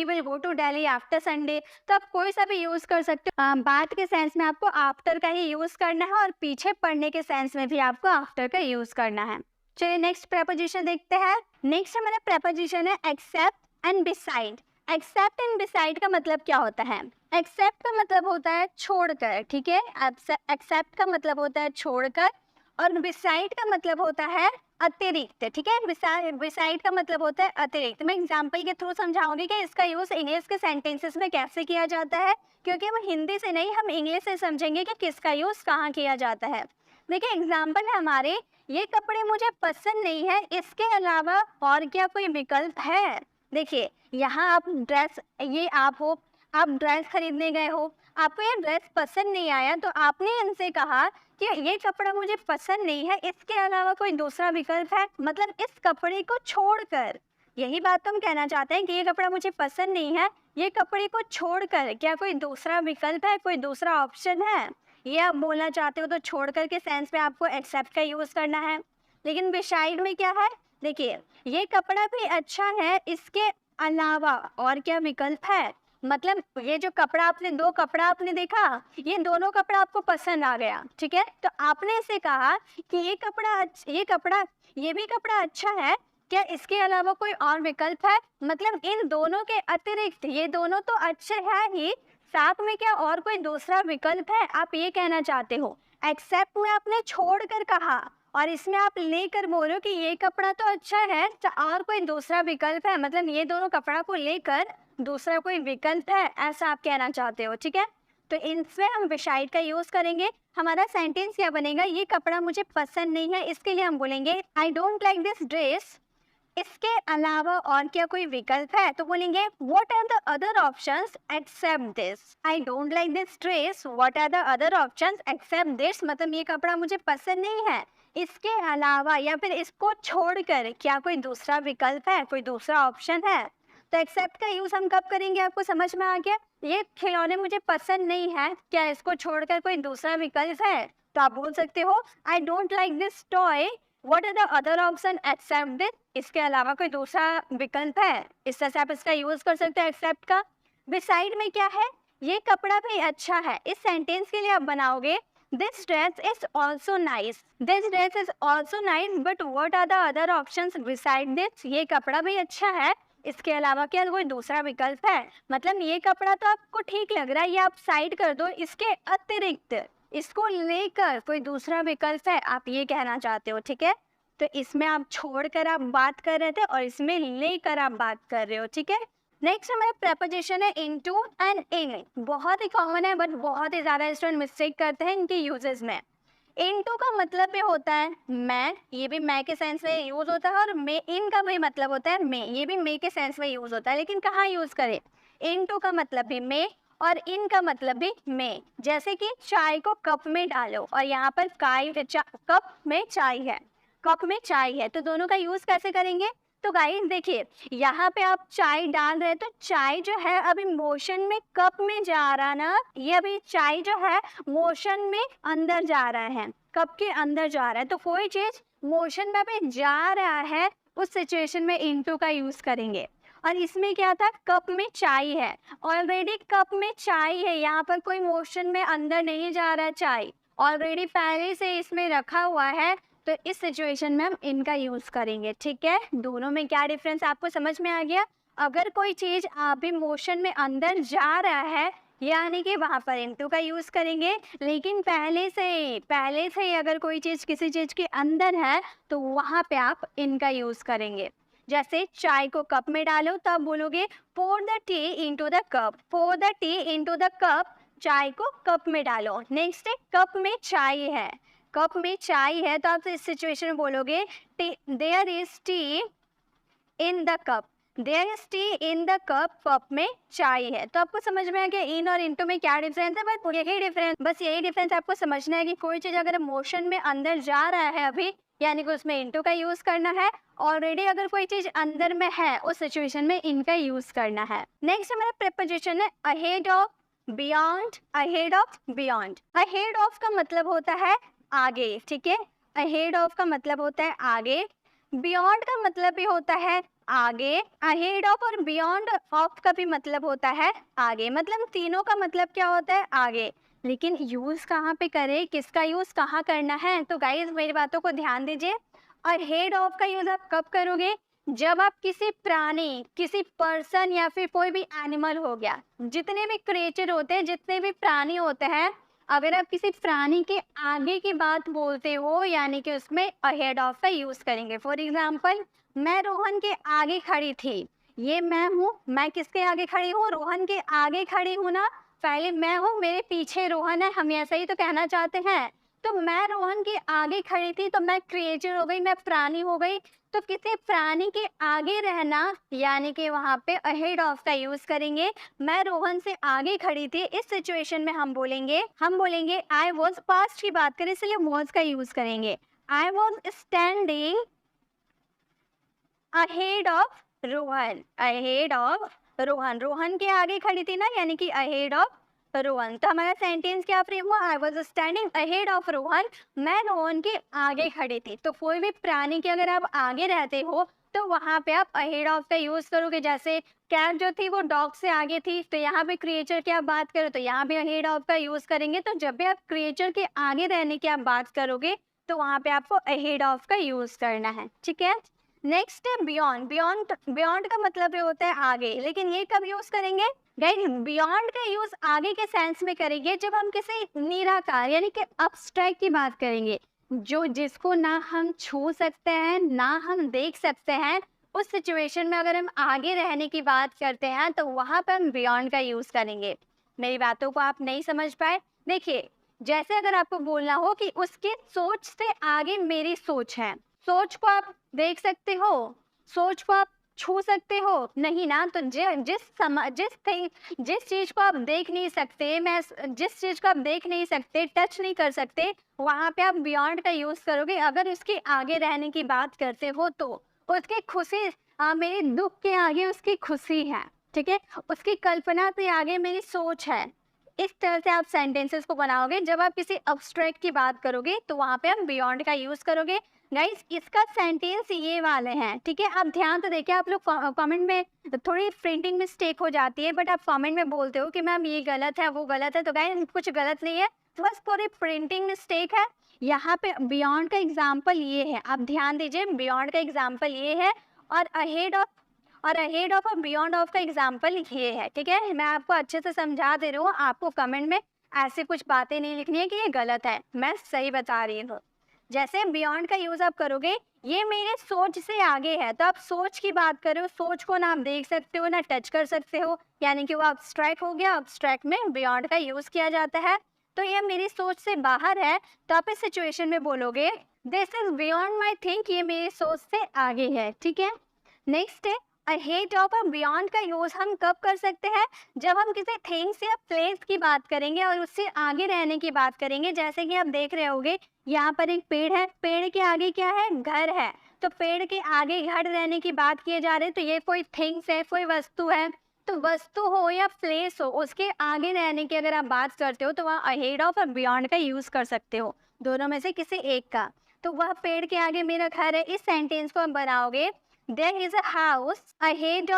will go to Delhi after Sunday. तो आप कोई सा भी यूज कर सकते हो। बाद के सेंस में आपको आफ्टर का ही यूज करना है और पीछे पड़ने के सेंस में भी आपको आफ्टर का यूज करना है। चलिए नेक्स्ट प्रपोजिशन देखते हैं। नेक्स्ट हमारा प्रपोजिशन है except and beside. Except and beside का मतलब क्या होता है, एक्सेप्ट का मतलब होता है छोड़कर, ठीक है, एक्सेप्ट का मतलब होता है छोड़कर, और बिसाइड का मतलब होता है अतिरिक्त, ठीक है, बिसाइड का मतलब होता है अतिरिक्त। मैं एग्जांपल के थ्रू समझाऊंगी कि इसका यूज इंग्लिश के सेंटेंसेस में कैसे किया जाता है, क्योंकि हम हिंदी से नहीं, हम इंग्लिश से समझेंगे कि किसका यूज कहाँ किया जाता है। देखिए एग्जाम्पल है हमारे, ये कपड़े मुझे पसंद नहीं है, इसके अलावा और क्या कोई विकल्प है। देखिए यहाँ आप ड्रेस, ये आप हो, आप ड्रेस खरीदने गए हो, आपको ये ड्रेस पसंद नहीं आया, तो आपने इनसे कहा कि ये कपड़ा मुझे पसंद नहीं है, इसके अलावा कोई दूसरा विकल्प है, मतलब इस कपड़े को छोड़कर। यही बात हम कहना चाहते हैं कि ये कपड़ा मुझे पसंद नहीं है, ये कपड़े को छोड़कर क्या कोई दूसरा विकल्प है, कोई दूसरा ऑप्शन है, ये आप बोलना चाहते हो। तो छोड़कर के सेंस में आपको एक्सेप्ट का यूज करना है। लेकिन बिसाइड में क्या है, देखिए ये कपड़ा भी अच्छा है, इसके अलावा और क्या विकल्प है, मतलब ये जो कपड़ा आपने, दो कपड़ा आपने देखा, ये दोनों कपड़ा आपको पसंद आ गया, ठीक है, तो आपने इसे कहा कि ये भी कपड़ा अच्छा है, क्या इसके अलावा कोई और विकल्प है, मतलब इन दोनों के अतिरिक्त, ये दोनों तो अच्छे हैं ही, साथ में क्या और कोई दूसरा विकल्प है, आप ये कहना चाहते हो। एक्सेप्ट में आपने छोड़कर कहा और इसमें आप लेकर बोल रहे हो कि ये कपड़ा तो अच्छा है, तो और कोई दूसरा विकल्प है, मतलब ये दोनों कपड़ा को लेकर दूसरा कोई विकल्प है, ऐसा आप कहना चाहते हो, ठीक है। तो इसमें हम बिसाइड का यूज करेंगे। हमारा सेंटेंस क्या बनेगा, ये कपड़ा मुझे पसंद नहीं है, इसके लिए हम बोलेंगे I don't like this dress, इसके अलावा और क्या कोई विकल्प है, तो बोलेंगे what are the other options except this. I don't like this dress, what are the other options except this, मतलब ये कपड़ा मुझे पसंद नहीं है, इसके अलावा या फिर इसको छोड़कर क्या कोई दूसरा विकल्प है, कोई दूसरा ऑप्शन है। तो एक्सेप्ट का यूज हम कब करेंगे, आपको समझ में आ गया। ये खिलौने मुझे पसंद नहीं है, क्या इसको छोड़कर कोई दूसरा विकल्प है, तो आप बोल सकते हो I don't like this toy, what are the other option except this, इसके अलावा कोई दूसरा विकल्प है, इस तरह से आप इसका यूज कर सकते हैं एक्सेप्ट का। बिसाइड में क्या है, ये कपड़ा भी अच्छा है, इस सेंटेंस के लिए आप बनाओगे this dress is also nice, this dress is also nice but what are the other options beside this, ये कपड़ा भी अच्छा है, इसके अलावा क्या कोई दूसरा विकल्प है। मतलब ये कपड़ा तो आपको ठीक लग रहा है, ये आप साइड कर दो, इसके अतिरिक्त, इसको लेकर कोई दूसरा विकल्प है, आप ये कहना चाहते हो, ठीक है। तो इसमें आप छोड़कर आप बात कर रहे थे और इसमें लेकर आप बात कर रहे हो, ठीक है। नेक्स्ट हमारा प्रपोजिशन है इनटू एंड इन, बहुत ही कॉमन है बट बहुत ही ज़्यादा स्टूडेंट मिस्टेक करते हैं इनके यूजेस में। इनटू का मतलब भी होता है मैं, ये भी मैं के सेंस में यूज होता है, और मे इन का भी मतलब होता है मैं, ये भी मे के सेंस में यूज होता है, लेकिन कहाँ यूज करें। इनटू का मतलब भी मैं और इन का मतलब भी मैं, जैसे कि चाय को कप में डालो और यहाँ पर कप में चाय है, कप में चाय है, तो दोनों का यूज कैसे करेंगे। तो गाइस देखिए, यहाँ पे आप चाय डाल रहे हैं तो चाय जो है अभी मोशन में कप में जा रहा ना, ये अभी चाय जो है मोशन में अंदर जा रहा है, कप के अंदर जा रहा है। तो कोई चीज मोशन में अभी जा रहा है, उस सिचुएशन में इनटू का यूज करेंगे। और इसमें क्या था, कप में चाय है, ऑलरेडी कप में चाय है, यहाँ पर कोई मोशन में अंदर नहीं जा रहा है, चाय ऑलरेडी पहले से इसमें रखा हुआ है, तो इस सिचुएशन में हम इनका यूज करेंगे, ठीक है। दोनों में क्या डिफरेंस आपको समझ में आ गया। अगर कोई चीज अभी मोशन में अंदर जा रहा है यानी कि वहां पर इनटू का यूज करेंगे, लेकिन पहले से अगर कोई चीज किसी चीज के अंदर है तो वहां पे आप इनका यूज करेंगे। जैसे चाय को कप में डालो तो आप बोलोगे pour the tea into the cup, pour the tea into the cup, चाय को कप में डालो। नेक्स्ट है कप में चाय है, कप में चाय है तो आप इस सिचुएशन में बोलोगे there is tea in the cup, there is tea in the cup, cup में चाय है। तो आपको समझ में आ गया इन और इनटू में क्या डिफरेंस है, बस यही डिफरेंस आपको समझना है कि कोई चीज अगर मोशन में अंदर जा रहा है अभी, यानी कि उसमें इनटू का यूज करना है, ऑलरेडी अगर कोई चीज अंदर में है उस सिचुएशन में इनका यूज करना है। नेक्स्ट हमारा प्रीपोजिशन है ahead of, beyond, ahead of, beyond. Ahead of का मतलब होता है आगे, ठीक है, अहेड ऑफ का मतलब होता है आगे, बियॉन्ड का मतलब भी होता है आगे, अहेड ऑफ और बियॉन्ड ऑफ का भी मतलब होता है आगे, मतलब तीनों का मतलब क्या होता है आगे। लेकिन यूज कहाँ पे करें, किसका यूज कहाँ करना है, तो गाइस मेरी बातों को ध्यान दीजिए। और हेड ऑफ का यूज आप कब करोगे, जब आप किसी प्राणी, किसी पर्सन या फिर कोई भी एनिमल हो गया, जितने भी क्रिएचर होते हैं, जितने भी प्राणी होते हैं, अगर आप किसी प्राणी के आगे की बात बोलते हो यानी कि उसमें अहेड ऑफ का यूज करेंगे। फॉर एग्जाम्पल, मैं रोहन के आगे खड़ी थी, ये मैं हूँ, मैं किसके आगे खड़ी हूँ, रोहन के आगे खड़ी हूँ ना, पहले मैं हूँ, मेरे पीछे रोहन है, हम ऐसा ही तो कहना चाहते हैं। तो मैं रोहन के आगे खड़ी थी तो मैं क्रिएचर हो गई, मैं प्राणी हो गई। तो किसी प्राणी के आगे रहना यानी कि वहाँ पे अहेड ऑफ का यूज करेंगे। मैं रोहन से आगे खड़ी थी, इस सिचुएशन में हम बोलेंगे आई वॉज, पास्ट की बात करें इसलिए वॉज का यूज करेंगे। I was standing ahead of Rohan, ahead of Rohan, Rohan के आगे खड़ी थी ना, यानी कि अहेड ऑफ रोहन। तो हमारा सेंटेंस क्या फ्रेम हुआ, I was standing ahead of Rohan, मैं रोहन के आगे खड़ी थी। तो कोई भी प्राणी के अगर आप आगे रहते हो तो वहाँ पे आप अहेड ऑफ का यूज करोगे। जैसे कैट जो थी वो डॉग से आगे थी, तो यहाँ पे क्रिएचर की आप बात करो तो यहाँ पे अहेड ऑफ का यूज करेंगे। तो जब भी आप क्रिएचर के आगे रहने की आप बात करोगे तो वहाँ पे आपको अहेड ऑफ का यूज करना है, ठीक है। नेक्स्ट है बियॉन्ड, बियॉन्ड का मतलब ये होता है आगे, लेकिन ये कब यूज करेंगे गाइस, बियॉन्ड का यूज आगे के सेंस में करेंगे जब हम किसी निराकार यानी कि अब्स्ट्रैक्ट की बात करेंगे, जो जिसको ना हम छू सकते हैं ना हम देख सकते हैं। उस सिचुएशन में अगर हम आगे रहने की बात करते हैं तो वहां पर हम बियॉन्ड का यूज करेंगे। मेरी बातों को आप नहीं समझ पाए, देखिए जैसे अगर आपको बोलना हो कि उसकी सोच से आगे मेरी सोच है, सोच को आप देख सकते हो, सोच को आप छू सकते हो नहीं ना, तो जिस चीज को आप देख नहीं सकते, मैं जिस चीज को आप देख नहीं सकते, टच नहीं कर सकते, वहां पे आप बियॉन्ड का यूज करोगे। अगर उसके आगे रहने की बात करते हो तो उसकी खुशी मेरे दुख के आगे उसकी खुशी है, ठीक है, उसकी कल्पना से आगे मेरी सोच है। इस तरह से आप सेंटेंसेस को बनाओगे। जब आप किसी अब्स्ट्रैक्ट की बात करोगे तो वहाँ पे हम बियॉन्ड का यूज करोगे। गाइस इसका सेंटेंस ये वाले हैं, ठीक है। आप ध्यान से देखिए, आप लोग कमेंट में थोड़ी प्रिंटिंग मिस्टेक हो जाती है, बट आप कमेंट में बोलते हो कि मैम ये गलत है वो गलत है, तो गाइस कुछ गलत नहीं है, बस थोड़ी प्रिंटिंग मिस्टेक है। यहाँ पे बियॉन्ड का एग्जाम्पल ये है, आप ध्यान दीजिए, बियॉन्ड का एग्जाम्पल ये है, और अहेड ऑफ और बियॉन्ड ऑफ का एग्जाम्पल ये है, ठीक है। मैं आपको अच्छे से समझा दे रही हूँ, आपको कमेंट में ऐसे कुछ बातें नहीं लिखनी है कि ये गलत है, मैं सही बता रही हूँ। जैसे बियॉन्ड का यूज आप करोगे, ये मेरे सोच से आगे है, तो आप सोच की बात कर रहे हो, सोच को ना आप देख सकते हो ना टच कर सकते हो, यानी कि वो अब्स्ट्रैक्ट हो गया। अब्स्ट्रैक्ट में बियॉन्ड का यूज किया जाता है, तो ये मेरी सोच से बाहर है, तो आप इस सिचुएशन में बोलोगे this is beyond my think, ये मेरी सोच से आगे है, ठीक है। नेक्स्ट है अहेड ऑफ और बियॉन्ड का यूज हम कब कर सकते हैं, जब हम किसी थिंग्स या प्लेस की बात करेंगे और उससे आगे रहने की बात करेंगे। जैसे कि आप देख रहे होगे, यहाँ पर एक पेड़ है, पेड़ के आगे क्या है, घर है, तो पेड़ के आगे घर रहने की बात किए जा रहे हैं, तो ये कोई थिंग्स है, कोई वस्तु है, तो वस्तु हो या प्लेस हो, उसके आगे रहने की अगर आप बात करते हो तो वहाँ अहेड ऑफ और बियॉन्ड का यूज कर सकते हो, दोनों में से किसी एक का। तो वह पेड़ के आगे मेरा घर है, इस सेंटेंस को हम बनाओगे there is a house, ahead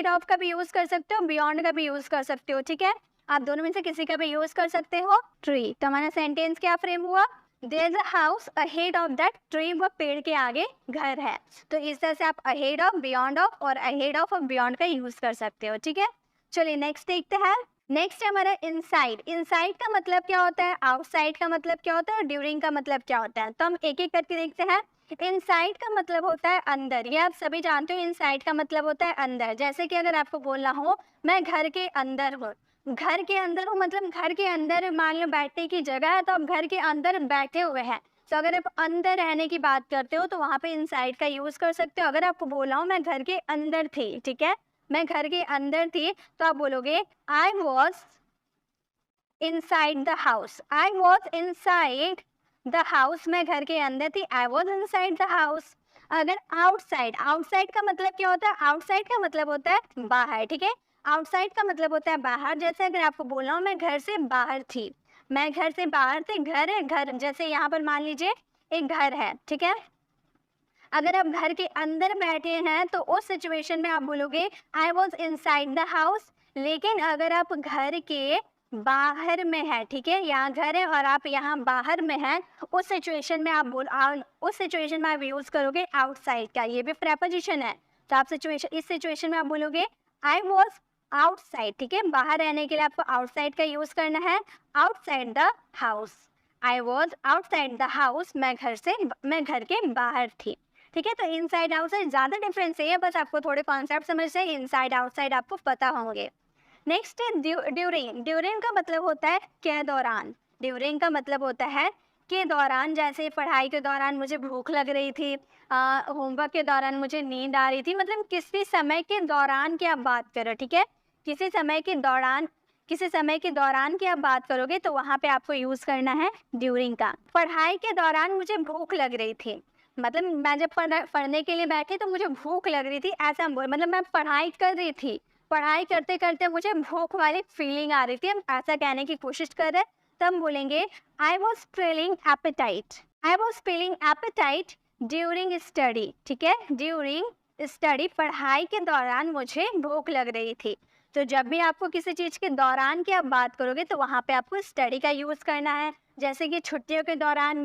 of का भी यूज कर सकते हो, बियॉन्ड का भी यूज कर सकते हो, ठीक है। आप दोनों में से किसी का भी यूज कर सकते हो। ट्री, तो हमारा सेंटेंस क्या फ्रेम हुआ, there is a house ahead of that tree, वो पेड़ के आगे घर है। तो इस तरह से आप अहेड ऑफ, बियॉन्ड ऑफ और अहेड ऑफ और बियॉन्ड का यूज कर सकते हो, ठीक है। चलिए नेक्स्ट देखते हैं। नेक्स्ट है हमारा इनसाइड। इनसाइड का मतलब क्या होता है, आउटसाइड का मतलब क्या होता है, और ड्यूरिंग का मतलब क्या होता है, तो हम एक एक करके देखते हैं। इनसाइड का मतलब होता है अंदर, ये आप सभी जानते हो, इनसाइड का मतलब होता है अंदर। जैसे कि अगर आपको बोलना हो मैं घर के अंदर हूँ, घर के अंदर हूँ मतलब घर के अंदर मान लो बैठने की जगह है, तो आप घर के अंदर बैठे हुए हैं, तो अगर आप अंदर रहने की बात करते हो तो वहाँ पे इनसाइड का यूज कर सकते हो। अगर आपको बोलना हो मैं घर के अंदर थी, ठीक है, मैं घर के अंदर थी, तो आप बोलोगे I was inside the house, I was inside the house, मैं घर के अंदर थी, I was inside the house. अगर आउटसाइड, आउटसाइड का मतलब क्या होता है, आउटसाइड का मतलब होता है बाहर, ठीक है, आउटसाइड का मतलब होता है बाहर। जैसे अगर आपको बोलना हो मैं घर से बाहर थी, मैं घर से बाहर थी, घर है, घर जैसे यहाँ पर मान लीजिए एक घर है, ठीक है। अगर आप घर के अंदर बैठे हैं तो उस सिचुएशन में आप बोलोगे I was inside the house. लेकिन अगर आप घर के बाहर में है, ठीक है, यहाँ घर है और आप यहाँ बाहर में हैं, उस सिचुएशन में आप उस सिचुएशन में आप यूज करोगे आउटसाइड का, ये भी प्रेपोजिशन है। तो आप इस सिचुएशन में आप बोलोगे आई वॉज आउटसाइड, ठीक है, बाहर रहने के लिए आपको आउटसाइड का यूज करना है, outside the house. I was outside the house, मैं घर के बाहर थी, ठीक है। तो इनसाइड आउटसाइड ज़्यादा डिफरेंस है, बस आपको थोड़े कॉन्सेप्ट समझ रहे, इनसाइड आउटसाइड आपको पता होंगे। नेक्स्ट है ड्यूरिंग। ड्यूरिंग का मतलब होता है के दौरान, ड्यूरिंग का मतलब होता है के दौरान। जैसे पढ़ाई के दौरान मुझे भूख लग रही थी, होमवर्क के दौरान मुझे नींद आ रही थी, मतलब किसी समय के दौरान की आप बात करो, ठीक है, किसी समय के दौरान की आप बात करोगे तो वहाँ पे आपको यूज़ करना है ड्यूरिंग का। पढ़ाई के दौरान मुझे भूख लग रही थी, मतलब मैं जब पढ़ने के लिए बैठी तो मुझे भूख लग रही थी, ऐसा हम बोल, मतलब मैं पढ़ाई कर रही थी, पढ़ाई करते करते मुझे भूख वाली फीलिंग आ रही थी, हम ऐसा कहने की कोशिश कर रहे हैं, तब बोलेंगे I was feeling appetite, I was feeling appetite during study, ठीक है, ड्यूरिंग स्टडी, पढ़ाई के दौरान मुझे भूख लग रही थी। तो जब भी आपको किसी चीज़ के दौरान की आप बात करोगे तो वहाँ पे आपको स्टडी का यूज़ करना है। जैसे कि छुट्टियों के दौरान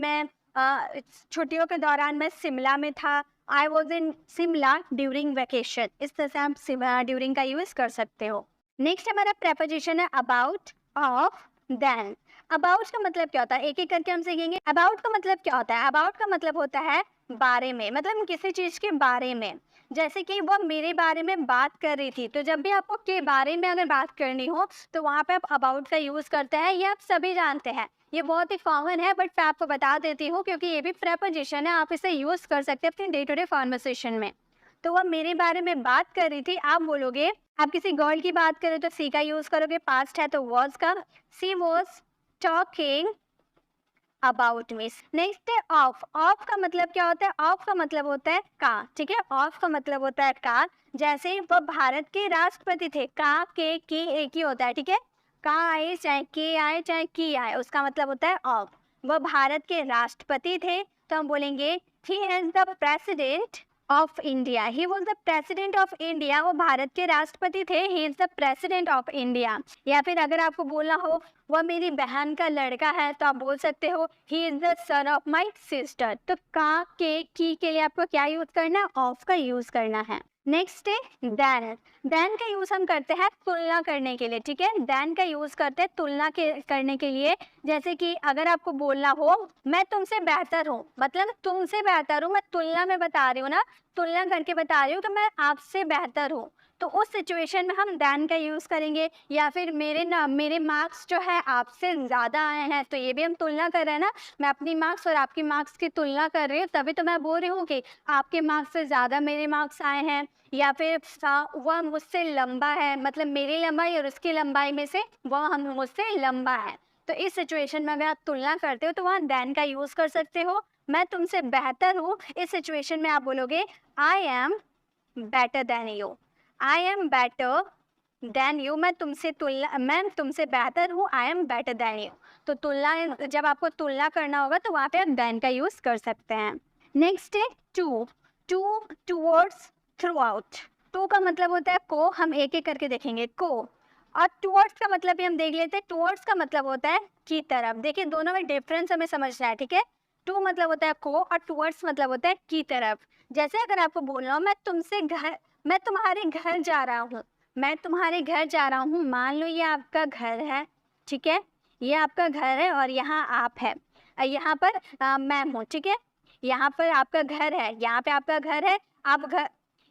मैं शिमला में था, I was in Shimla during vacation, इस तरह से आप ड्यूरिंग का यूज़ कर सकते हो। नेक्स्ट हमारा प्रेपोजिशन है अबाउट, ऑफ, देन। अबाउट का मतलब क्या होता है, एक एक करके हम सीखेंगे। अबाउट का मतलब क्या होता है, अबाउट का मतलब होता है बारे में, मतलब किसी चीज़ के बारे में। जैसे कि वो मेरे बारे में बात कर रही थी, तो जब भी आपको के बारे में अगर बात करनी हो तो वहाँ पे आप अबाउट का यूज़ करते हैं, ये आप सभी जानते हैं, ये बहुत ही कॉमन है, बट मैं आपको बता देती हूँ क्योंकि ये भी प्रेपोजिशन है, आप इसे यूज़ कर सकते हैं अपने डे टू डे कॉन्वर्सेशन में। तो वह मेरे बारे में बात कर रही थी, आप बोलोगे, आप किसी गर्ल की बात करें तो सी का यूज़ करोगे, पास्ट है तो वॉज का, she was talking about me. Next है ऑफ। ऑफ का मतलब क्या होता है, ऑफ का मतलब होता है का, ठीक है, ऑफ का मतलब होता है का। जैसे वह भारत के राष्ट्रपति थे, का के की एक ही होता है, ठीक है, का आए चाहे के आए चाहे की आए, उसका मतलब होता है ऑफ। वह भारत के राष्ट्रपति थे, तो हम बोलेंगे he is the president of India. He was the president of India, वो भारत के राष्ट्रपति थे। He is the president of India. या फिर अगर आपको बोलना हो वह मेरी बहन का लड़का है, तो आप बोल सकते हो he is the son of my sister. तो का के की के लिए आपको क्या यूज करना है? ऑफ का यूज करना है। नेक्स्ट है देन। देन का यूज हम करते हैं तुलना करने के लिए, ठीक है। देन का यूज करते हैं तुलना करने के लिए। जैसे कि अगर आपको बोलना हो मैं तुमसे बेहतर हूँ, मतलब तुमसे बेहतर हूँ, मैं तुलना में बता रही हूँ ना, तुलना करके बता रही हूँ कि मैं आपसे बेहतर हूँ, तो उस सिचुएशन में हम देन का यूज़ करेंगे। या फिर मेरे मार्क्स जो है आपसे ज़्यादा आए हैं, तो ये भी हम तुलना कर रहे हैं ना, मैं अपनी मार्क्स और आपकी मार्क्स की तुलना कर रही हूँ, तभी तो मैं बोल रही हूँ कि आपके मार्क्स से ज़्यादा मेरे मार्क्स आए हैं। या फिर वह मुझसे लंबा है, मतलब मेरी लंबाई और उसकी लंबाई में से वह हम मुझसे लंबा है। तो इस सिचुएशन में अगर आप तुलना करते हो तो वहाँ देन का यूज़ कर सकते हो। मैं तुमसे बेहतर हूँ, इस सिचुएशन में आप बोलोगे I am better than you. I am better than you, मैं तुमसे बेहतर हूँ, I am better than you. तो तुलना, जब आपको तुलना करना होगा तो वहाँ पे आप देन का यूज़ कर सकते हैं। नेक्स्ट है to. Towards, throughout. To का मतलब होता है को, हम एक एक करके देखेंगे को। और टूवर्ड्स का मतलब भी हम देख लेते हैं। टूवर्ड्स का मतलब होता है की तरफ। देखिए दोनों में डिफरेंस हमें समझना है, ठीक है। टू मतलब होता है को और टूवर्ड्स मतलब होता है की तरफ। जैसे अगर आपको बोलना हो मैं तुम्हारे घर जा रहा हूँ, मैं तुम्हारे घर जा रहा हूँ, मान लो ये आपका घर है, ठीक है, ये आपका घर है और यहाँ आप है, यहाँ पर मैं हूँ, ठीक है। यहाँ पर आपका घर है, यहाँ पे आपका घर है,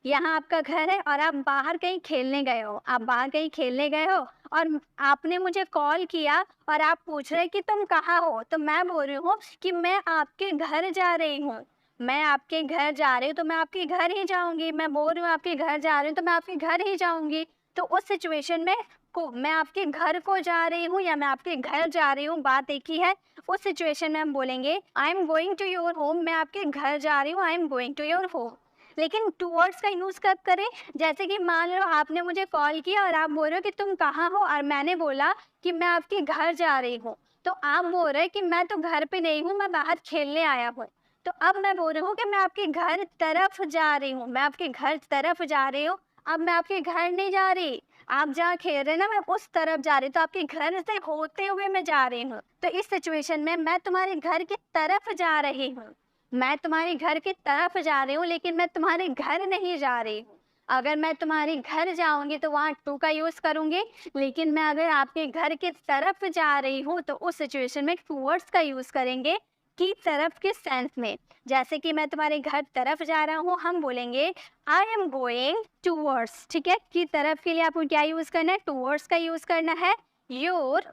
यहाँ आपका घर है और आप बाहर कहीं खेलने गए हो, आप बाहर कहीं खेलने गए हो और आपने मुझे कॉल किया और आप पूछ रहे कि तुम कहाँ हो, तो मैं बोल रही हूँ कि मैं आपके घर जा रही हूँ, मैं आपके घर जा रही हूँ, तो मैं आपके घर ही जाऊँगी। मैं बोल रही हूँ आपके घर जा रही हूँ, तो मैं आपके घर ही जाऊँगी। तो उस सिचुएशन में को मैं आपके घर को जा रही हूँ या मैं आपके घर जा रही हूँ, बात एक ही है। उस सिचुएशन में हम बोलेंगे I am going to your home, मैं आपके घर जा रही हूँ, I am going to your home. लेकिन टूवर्ड्स का यूज़ कब करें? जैसे कि मान लो आपने मुझे कॉल किया और आप बोल रहे हो कि तुम कहाँ हो, और मैंने बोला कि मैं आपके घर जा रही हूँ, तो आप बोल रहे हैं कि मैं तो घर पे नहीं हूँ, मैं बाहर खेलने आया हूँ। तो अब मैं बोल रही हूँ कि मैं आपके घर तरफ जा रही हूँ, मैं आपके घर तरफ जा रही हूँ। अब मैं आपके घर नहीं जा रही, आप जहाँ खेल रहे हैं ना, मैं उस तरफ जा रही हूँ, तो आपके घर से होते हुए मैं जा रही हूँ। तो इस सिचुएशन में मैं तुम्हारे घर की तरफ जा रही हूँ, मैं तुम्हारे घर की तरफ जा रही हूँ, लेकिन मैं तुम्हारे घर नहीं जा रही हूँ। अगर मैं तुम्हारे घर जाऊंगी तो वहाँ टू का यूज करूंगी, लेकिन मैं अगर आपके घर की तरफ जा रही हूँ तो उस सिचुएशन में टूवर्ड्स का यूज करेंगे की तरफ के सेंस में। जैसे कि मैं तुम्हारे घर तरफ जा रहा हूँ, हम बोलेंगे आई एम गोइंग टूवर्ड्स, ठीक है। की तरफ के लिए आपको क्या यूज करना है? टूवर्ड्स का यूज करना है, your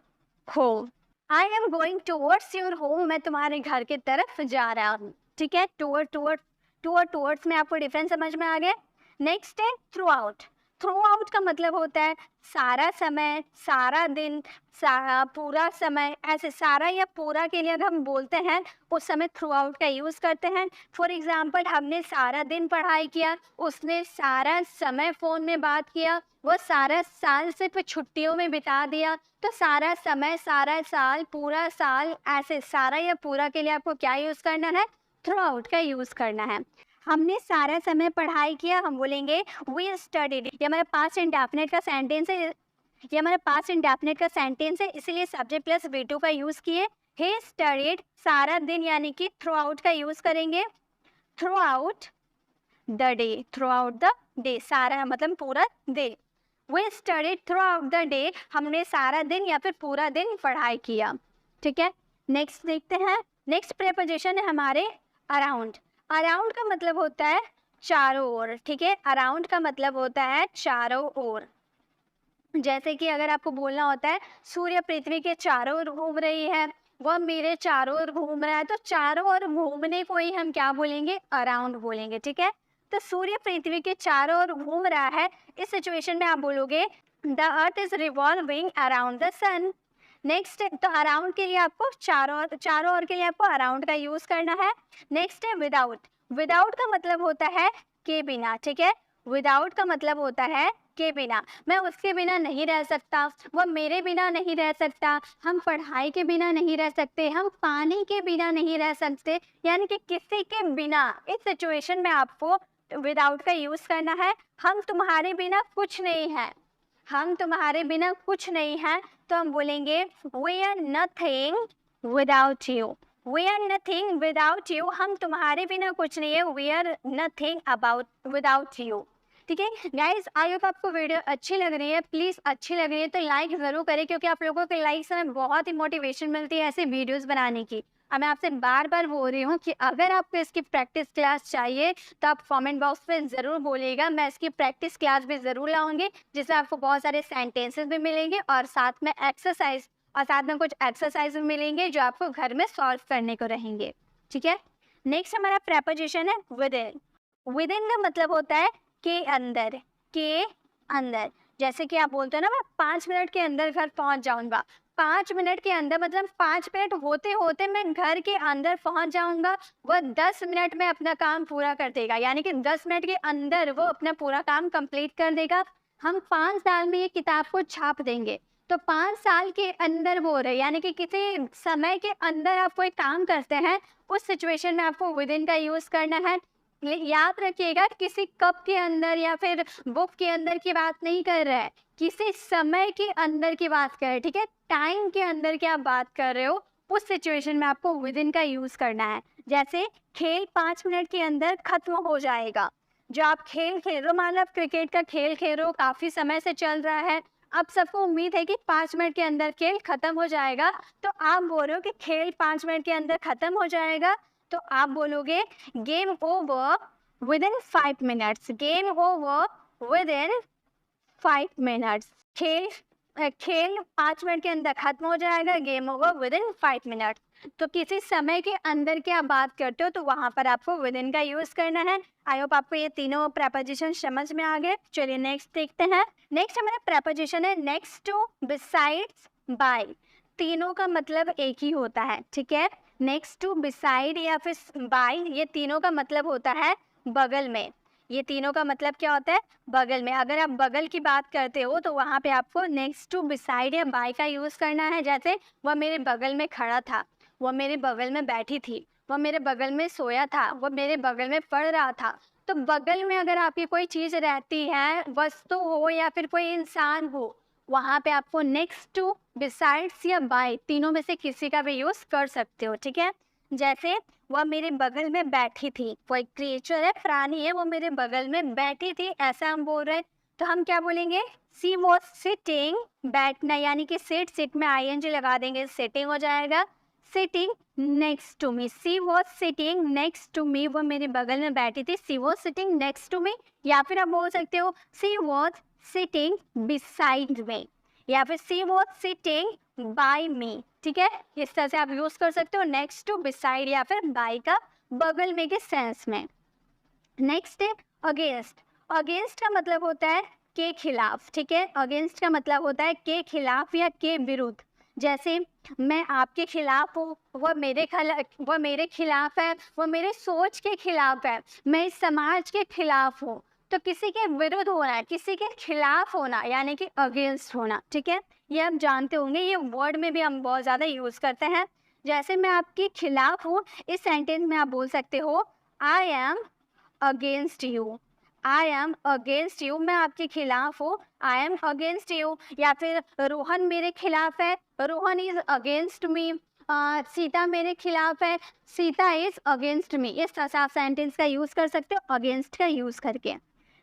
home. I am going towards your home, मैं तुम्हारे घर की तरफ जा रहा हूँ, ठीक है। टूवर्ड्स में आपको डिफरेंस समझ में आ गया। नेक्स्ट है थ्रू आउट। थ्रू आउट का मतलब होता है सारा समय, सारा दिन, पूरा समय, ऐसे सारा या पूरा के लिए अगर हम बोलते हैं उस समय थ्रू आउट का यूज़ करते हैं। फॉर एग्जाम्पल हमने सारा दिन पढ़ाई किया, उसने सारा समय फ़ोन में बात किया, वो सारा साल सिर्फ छुट्टियों में बिता दिया। तो सारा समय, सारा साल, पूरा साल, ऐसे सारा या पूरा के लिए आपको क्या यूज़ करना है? थ्रू आउट का यूज़ करना है। हमने सारा समय पढ़ाई किया, हम बोलेंगे वी स्टडीड। ये हमारा पास्ट इंडेफिनिट का सेंटेंस है, ये हमारा पास्ट इंडेफिनिट का सेंटेंस है, इसलिए सब्जेक्ट प्लस V2 का यूज़ किए। ही स्टडीड, सारा दिन यानी कि थ्रू आउट का यूज़ करेंगे, throughout the day, throughout the day, सारा मतलब पूरा day. We studied throughout the day, हमने सारा दिन या फिर पूरा दिन पढ़ाई किया, ठीक है। नेक्स्ट देखते हैं। नेक्स्ट प्रेपोजिशन है हमारे अराउंड। अराउंड का मतलब होता है चारों ओर, ठीक है। अराउंड का मतलब होता है चारों ओर। जैसे कि अगर आपको बोलना होता है सूर्य पृथ्वी के चारों ओर घूम रही है, वह मेरे चारों ओर घूम रहा है, तो चारों ओर घूमने को ही हम क्या बोलेंगे? अराउंड बोलेंगे, ठीक है। तो सूर्य पृथ्वी के चारों ओर घूम रहा है, इस सिचुएशन में आप बोलोगे the earth is revolving around the sun. Next, तो अराउंड के लिए आपको चारों ओर के लिए आपको अराउंड का यूज करना है। नेक्स्ट है विदाउट। विदाउट का मतलब होता है के बिना, ठीक है। विदाउट का मतलब होता है उसके बिना, मैं उसके बिना नहीं रह सकता, वो मेरे बिना नहीं रह सकता, हम पढ़ाई के बिना नहीं रह सकते, हम पानी के बिना नहीं रह सकते, यानी कि किसी के बिना। इस सिचुएशन में आपको विदाउट का यूज करना है। हम तुम्हारे बिना कुछ नहीं है, हम तुम्हारे बिना कुछ नहीं है, तो हम बोलेंगे we are nothing without you, we are nothing without you, हम तुम्हारे बिना कुछ नहीं है, we are nothing about without you. ठीक है गाइज, आई होप आपको वीडियो अच्छी लग रही है। प्लीज़ अच्छी लग रही है तो लाइक ज़रूर करें, क्योंकि आप लोगों के लाइक से हमें बहुत ही मोटिवेशन मिलती है ऐसे वीडियोस बनाने की। अब मैं आपसे बार बार बोल रही हूँ कि अगर आपको इसकी प्रैक्टिस क्लास चाहिए तो आप कमेंट बॉक्स में ज़रूर बोलिएगा, मैं इसकी प्रैक्टिस क्लास भी ज़रूर लाऊंगी, जिसमें आपको बहुत सारे सेंटेंसेस भी मिलेंगे और साथ में एक्सरसाइज, और साथ में कुछ एक्सरसाइज भी मिलेंगे जो आपको घर में सॉल्व करने को रहेंगे। ठीक है, नेक्स्ट हमारा प्रेपोजिशन है विद इन। विद इन का मतलब होता है के अंदर, के अंदर। जैसे कि आप बोलते हो ना, मैं 5 मिनट के अंदर घर पहुंच जाऊंगा, 5 मिनट के अंदर मतलब 5 मिनट होते होते मैं घर के अंदर पहुंच जाऊंगा, वो 10 मिनट में अपना काम पूरा कर देगा, यानी कि 10 मिनट के अंदर वो अपना पूरा काम कंप्लीट कर देगा। हम 5 साल में ये किताब को छाप देंगे, तो 5 साल के अंदर बोल रहे, यानी कि किसी समय के अंदर आप कोई काम करते हैं, उस सिचुएशन में आपको विद इन का यूज करना है। याद रखिएगा, किसी कप के अंदर या फिर बुक के अंदर की बात नहीं कर रहा है, किसी समय के अंदर की बात कर रहे हैं। ठीक है, टाइम के अंदर की आप बात कर रहे हो, उस सिचुएशन में आपको विद इन का यूज करना है। जैसे खेल 5 मिनट के अंदर खत्म हो जाएगा। जो आप खेल खेल रहे हो, मान लो आप क्रिकेट का खेल खेल रहे हो, काफी समय से चल रहा है, अब सबको उम्मीद है कि 5 मिनट के अंदर खेल खत्म हो जाएगा, तो आप बोल रहे हो कि खेल 5 मिनट के अंदर खत्म हो जाएगा, तो आप बोलोगे game over with in 5 minutes, game over with in 5 minutes. खेल 5 मिनट के अंदर खत्म हो जाएगा, game over with in 5 minute. तो किसी समय के अंदर की आप बात करते हो तो वहां पर आपको विद इन का यूज करना है। आई होप आपको ये तीनों प्रेपोजिशन समझ में आ गए। चलिए नेक्स्ट देखते हैं। नेक्स्ट हमारा प्रेपोजिशन है नेक्स्ट टू, बिसाइड्स, बाय। तीनों का मतलब एक ही होता है। ठीक है, नेक्स्ट टू, बिसाइड या फिर बाय, ये तीनों का मतलब होता है बगल में। ये तीनों का मतलब क्या होता है? बगल में। अगर आप बगल की बात करते हो तो वहाँ पे आपको नेक्स्ट टू, बिसाइड या बाय का यूज़ करना है। जैसे वह मेरे बगल में खड़ा था, वह मेरे बगल में बैठी थी, वह मेरे बगल में सोया था, वह मेरे बगल में पढ़ रहा था। तो बगल में अगर आपकी कोई चीज़ रहती है, वस्तु हो या फिर कोई इंसान हो, वहाँ पे आपको नेक्स्ट टू, बिसाइड्स या बाय, तीनों में से किसी का भी यूज़ कर सकते हो। ठीक है, जैसे वह मेरे बगल में बैठी थी, कोई क्रिएचर है, प्राणी है, वो मेरे बगल में बैठी थी, ऐसा हम बोल रहे हैं। तो हम क्या बोलेंगे? सी वॉज सिटिंग, बैठना, यानी कि सिट में आईएनजी लगा देंगे, सिटिंग हो जाएगा। Sitting next to me, she was sitting next to me, वो मेरे बगल में बैठी थी, she was sitting next to me. या फिर आप बोल सकते हो she was sitting beside me, या फिर she was sitting by me. ठीक है, इस तरह से आप यूज कर सकते हो नेक्स्ट टू, बिसाइड या फिर बाय का बगल में के सेंस में। नेक्स्ट है अगेंस्ट। अगेंस्ट का मतलब होता है के खिलाफ। ठीक है, अगेंस्ट का मतलब होता है के खिलाफ या के विरुद्ध। जैसे मैं आपके खिलाफ हूँ, वह मेरे खिलाफ है, वह मेरे सोच के खिलाफ है, मैं इस समाज के खिलाफ हूँ। तो किसी के विरुद्ध होना है, किसी के खिलाफ होना, यानी कि अगेंस्ट होना। ठीक है, ये आप जानते होंगे, ये वर्ड में भी हम बहुत ज़्यादा यूज़ करते हैं। जैसे मैं आपके खिलाफ हूँ, इस सेंटेंस में आप बोल सकते हो I am against you, I am against you, मैं आपके खिलाफ हूँ, आई एम अगेंस्ट यू। या फिर रोहन मेरे खिलाफ है, Rohan is against me. Sita मेरे खिलाफ है, सीता इज अगेंस्ट मी। इस तरह से आप सेंटेंस का यूज़ कर सकते हो अगेंस्ट का यूज़ करके।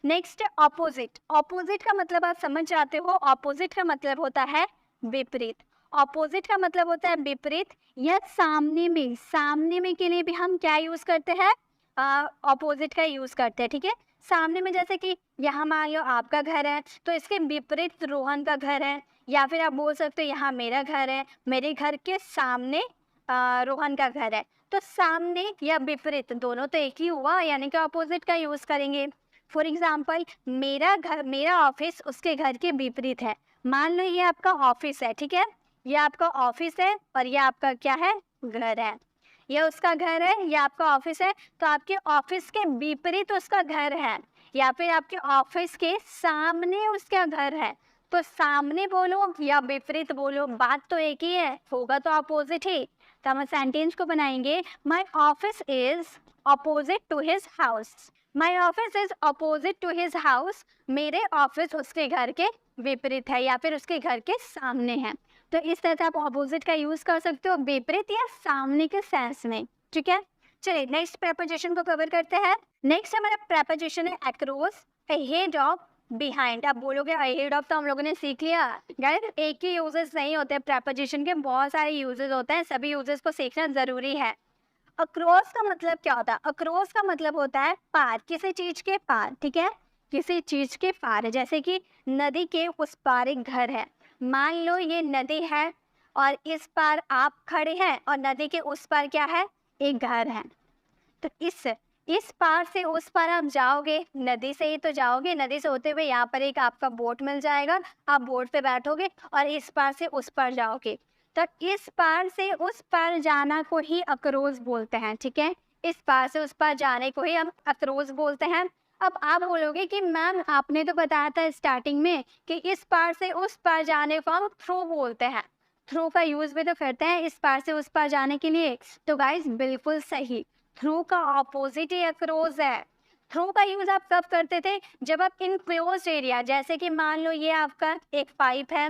नेक्स्ट है ऑपोजिट। ऑपोजिट का मतलब आप समझ जाते हो, ऑपोजिट का मतलब होता है विपरीत। ऑपोजिट का मतलब होता है विपरीत या सामने में। सामने में के लिए भी हम क्या यूज करते हैं? ऑपोजिट का यूज करते हैं। ठीक है, सामने में जैसे कि यहाँ मान लो आपका घर है, तो इसके विपरीत रोहन का घर है। या फिर आप बोल सकते हो यहाँ मेरा घर है, मेरे घर के सामने रोहन का घर है। तो सामने या विपरीत दोनों तो एक ही हुआ, यानी कि ऑपोजिट का यूज करेंगे। फॉर एग्जाम्पल, मेरा ऑफिस उसके घर के विपरीत है। मान लो ये आपका ऑफिस है, ठीक है, ये आपका ऑफिस है और ये आपका क्या है? घर है। ये उसका घर है, ये आपका ऑफिस है, तो आपके ऑफिस के विपरीत उसका घर है। या फिर आपके ऑफिस के सामने उसका घर है, तो सामने बोलो या विपरीत बोलो, बात तो एक ही है, होगा तो अपोजिट ही। तो हम सेंटेंस को बनाएंगे, my office is opposite to his house. My office is opposite to his house, मेरे ऑफिस उसके घर के विपरीत है या फिर उसके घर के सामने है। तो इस तरह से आप अपोजिट का यूज कर सकते हो विपरीत या सामने के सेंस में, ठीक है। चलिए नेक्स्ट प्रेपोजिशन को कवर करते हैं। नेक्स्ट हमारा प्रेपोजिशन है अक्रॉस, अहेड ऑफ, बिहाइंड। आप बोलोगे अहेड ऑफ तो हम लोगों ने सीख लिया, गाइस एक ही यूजेस नहीं होते प्रेपोजिशन के, बहुत सारे यूजेस होते हैं, सभी यूजेस को सीखना जरूरी है। अक्रॉस का मतलब क्या होता है? अक्रॉस का मतलब होता है पार, किसी चीज के पार, ठीक है, किसी चीज के पार। जैसे कि नदी के उस पार एक घर है, मान लो ये नदी है और इस पार आप खड़े हैं और नदी के उस पार क्या है, एक घर है। तो इस पार से उस पार आप जाओगे, नदी से ही तो जाओगे, नदी से होते हुए यहाँ पर एक आपका बोट मिल जाएगा, आप बोट पे बैठोगे और इस पार से उस पार जाओगे। तो इस पार से उस पार जाना को ही अक्रॉस बोलते हैं, ठीक है, इस पार से उस पार जाने को ही हम अक्रॉस बोलते हैं। अब आप बोलोगे कि मैम आपने तो बताया था स्टार्टिंग में कि इस पार से उस पार जाने को हम थ्रू बोलते हैं, थ्रू का यूज भी तो करते हैं इस पार से उस पार जाने के लिए। तो गाइस बिल्कुल सही, थ्रू का ऑपोजिट ही अक्रॉस है। थ्रू का यूज आप कब करते थे? जब आप इनक्लोज्ड एरिया, जैसे कि मान लो ये आपका एक पाइप है,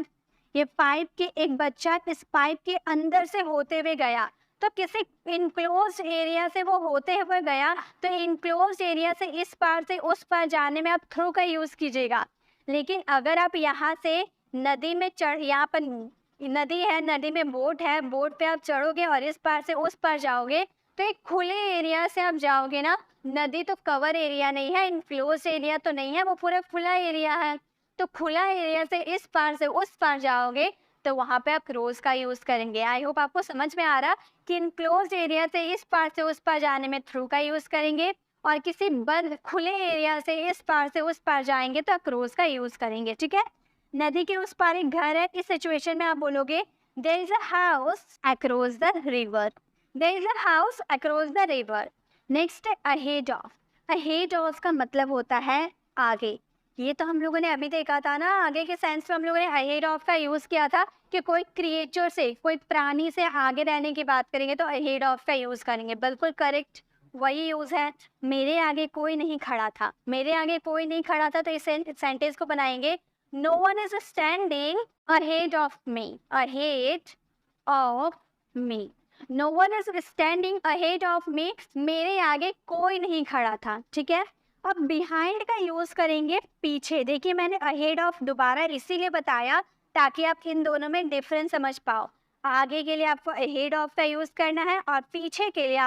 ये पाइप के एक बच्चा इस पाइप के अंदर से होते हुए गया, तो किसी इनक्लोज्ड एरिया से वो होते हुए गया, तो इनक्लोज्ड एरिया से इस पार से उस पार जाने में आप थ्रू का यूज कीजिएगा। लेकिन अगर आप यहाँ से नदी में चढ़, यहाँ पर नदी है, नदी में बोट है, बोट पे आप चढ़ोगे और इस पार से उस पार जाओगे, तो एक खुले एरिया से आप जाओगे ना, नदी तो कवर एरिया नहीं है, इनक्लोज एरिया तो नहीं है, वो पूरा खुला एरिया है। तो खुला एरिया से इस पार से उस पार जाओगे तो वहाँ पे आप क्रोज का यूज करेंगे। आई होप आपको समझ में आ रहा कि इनक्लोज एरिया से इस पार से उस पार जाने में थ्रू का यूज करेंगे और किसी बंद खुले एरिया से इस पार से उस पार जाएंगे तो क्रोज का यूज करेंगे, ठीक है। नदी के उस पार एक घर है, इस सिचुएशन में आप बोलोगे there is a house across the river, there is a house across the river. Next है अहेड ऑफ। अहेड ऑफ का मतलब होता है आगे। ये तो हम लोगों ने अभी देखा था ना, आगे के सेंस में हम लोगों ने अहेड ऑफ का यूज किया था कि कोई क्रिएचर से, कोई प्राणी से आगे रहने की बात करेंगे तो अहेड ऑफ का यूज करेंगे। बिल्कुल करेक्ट, वही यूज है। मेरे आगे कोई नहीं खड़ा था, मेरे आगे कोई नहीं खड़ा था, तो इस सेंटेंस को बनाएंगे no one is standing ahead of me, ahead of me, no one is standing ahead of me, मेरे आगे कोई नहीं खड़ा था, ठीक है। अब बिहाइंड का यूज करेंगे पीछे। देखिए मैंने अहेड ऑफ दोबारा इसीलिए बताया ताकि आप इन दोनों में डिफरेंस समझ पाओ। आगे के लिए आपको अहेड ऑफ का यूज करना है और पीछे के लिए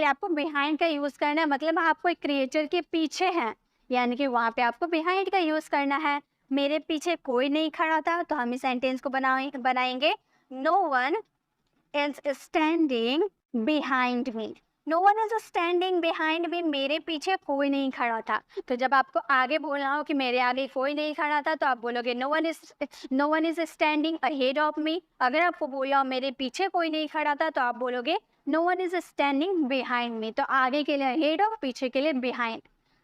आपको बिहाइंड का यूज करना है। मतलब आप कोई क्रिएचर के पीछे हैं, यानी कि वहाँ पे आपको बिहाइंड का यूज करना है। मेरे पीछे कोई नहीं खड़ा था, तो हम इस सेंटेंस को बनाएंगे no one is standing behind me, no one is standing behind me, मेरे पीछे कोई नहीं खड़ा था। तो जब आपको आगे बोलना हो कि मेरे आगे कोई नहीं खड़ा था, तो आप बोलोगे no one is standing ahead of me. अगर आपको बोला हो मेरे पीछे कोई नहीं खड़ा था, तो आप बोलोगे no one is standing behind me. तो आगे के लिए अहेड ऑफ, पीछे के लिए बिहाइंड।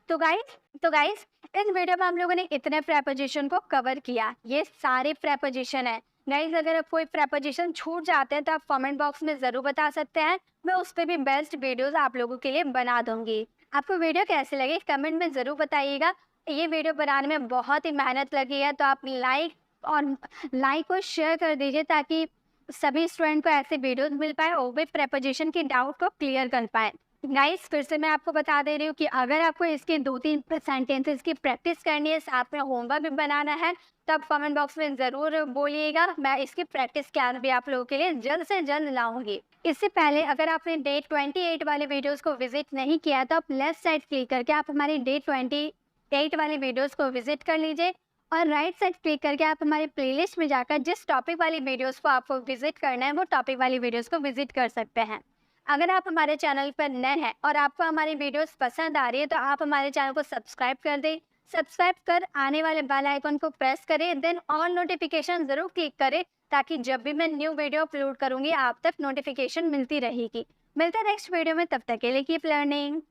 तो गाइस इस वीडियो में हम लोगों ने इतने प्रेपोजिशन को कवर किया, ये सारे प्रेपोजिशन है। गाइस अगर कोई प्रेपोजिशन छूट जाते हैं तो आप कमेंट बॉक्स में ज़रूर बता सकते हैं, मैं उस पर भी बेस्ट वीडियोस आप लोगों के लिए बना दूंगी। आपको वीडियो कैसे लगे कमेंट में ज़रूर बताइएगा। ये वीडियो बनाने में बहुत ही मेहनत लगी है, तो आप लाइक और शेयर कर दीजिए ताकि सभी स्टूडेंट को ऐसे वीडियोस मिल पाए और वे प्रेपोजिशन की डाउट को क्लियर कर पाए। गाइस फिर से मैं आपको बता दे रही हूँ कि अगर आपको इसके 2-3 सेंटेंसेस की प्रैक्टिस करनी है, साथ में होमवर्क भी बनाना है, तो आप कमेंट बॉक्स में ज़रूर बोलिएगा। मैं इसकी प्रैक्टिस क्लास भी आप लोगों के लिए जल्द से जल्द लाऊंगी। इससे पहले अगर आपने डे 28 वाले वीडियोस को विजिट नहीं किया तो आप लेफ्ट साइड क्लिक करके आप हमारे डे 28 वाले वीडियोस को विजिट कर लीजिए और राइट साइड क्लिक करके आप हमारे प्लेलिस्ट में जाकर जिस टॉपिक वाली वीडियोस को आपको विजिट करना है वो टॉपिक वाली वीडियोस को विजिट कर सकते हैं। अगर आप हमारे चैनल पर नए हैं और आपको हमारी वीडियोस पसंद आ रही है तो आप हमारे चैनल को सब्सक्राइब कर दें। सब्सक्राइब कर आने वाले बेल आइकन को प्रेस करें, देन ऑल नोटिफिकेशन ज़रूर क्लिक करें ताकि जब भी मैं न्यू वीडियो अपलोड करूँगी आप तक नोटिफिकेशन मिलती रहेगी। मिलते हैं नेक्स्ट वीडियो में, तब तक के लिए कीप लर्निंग।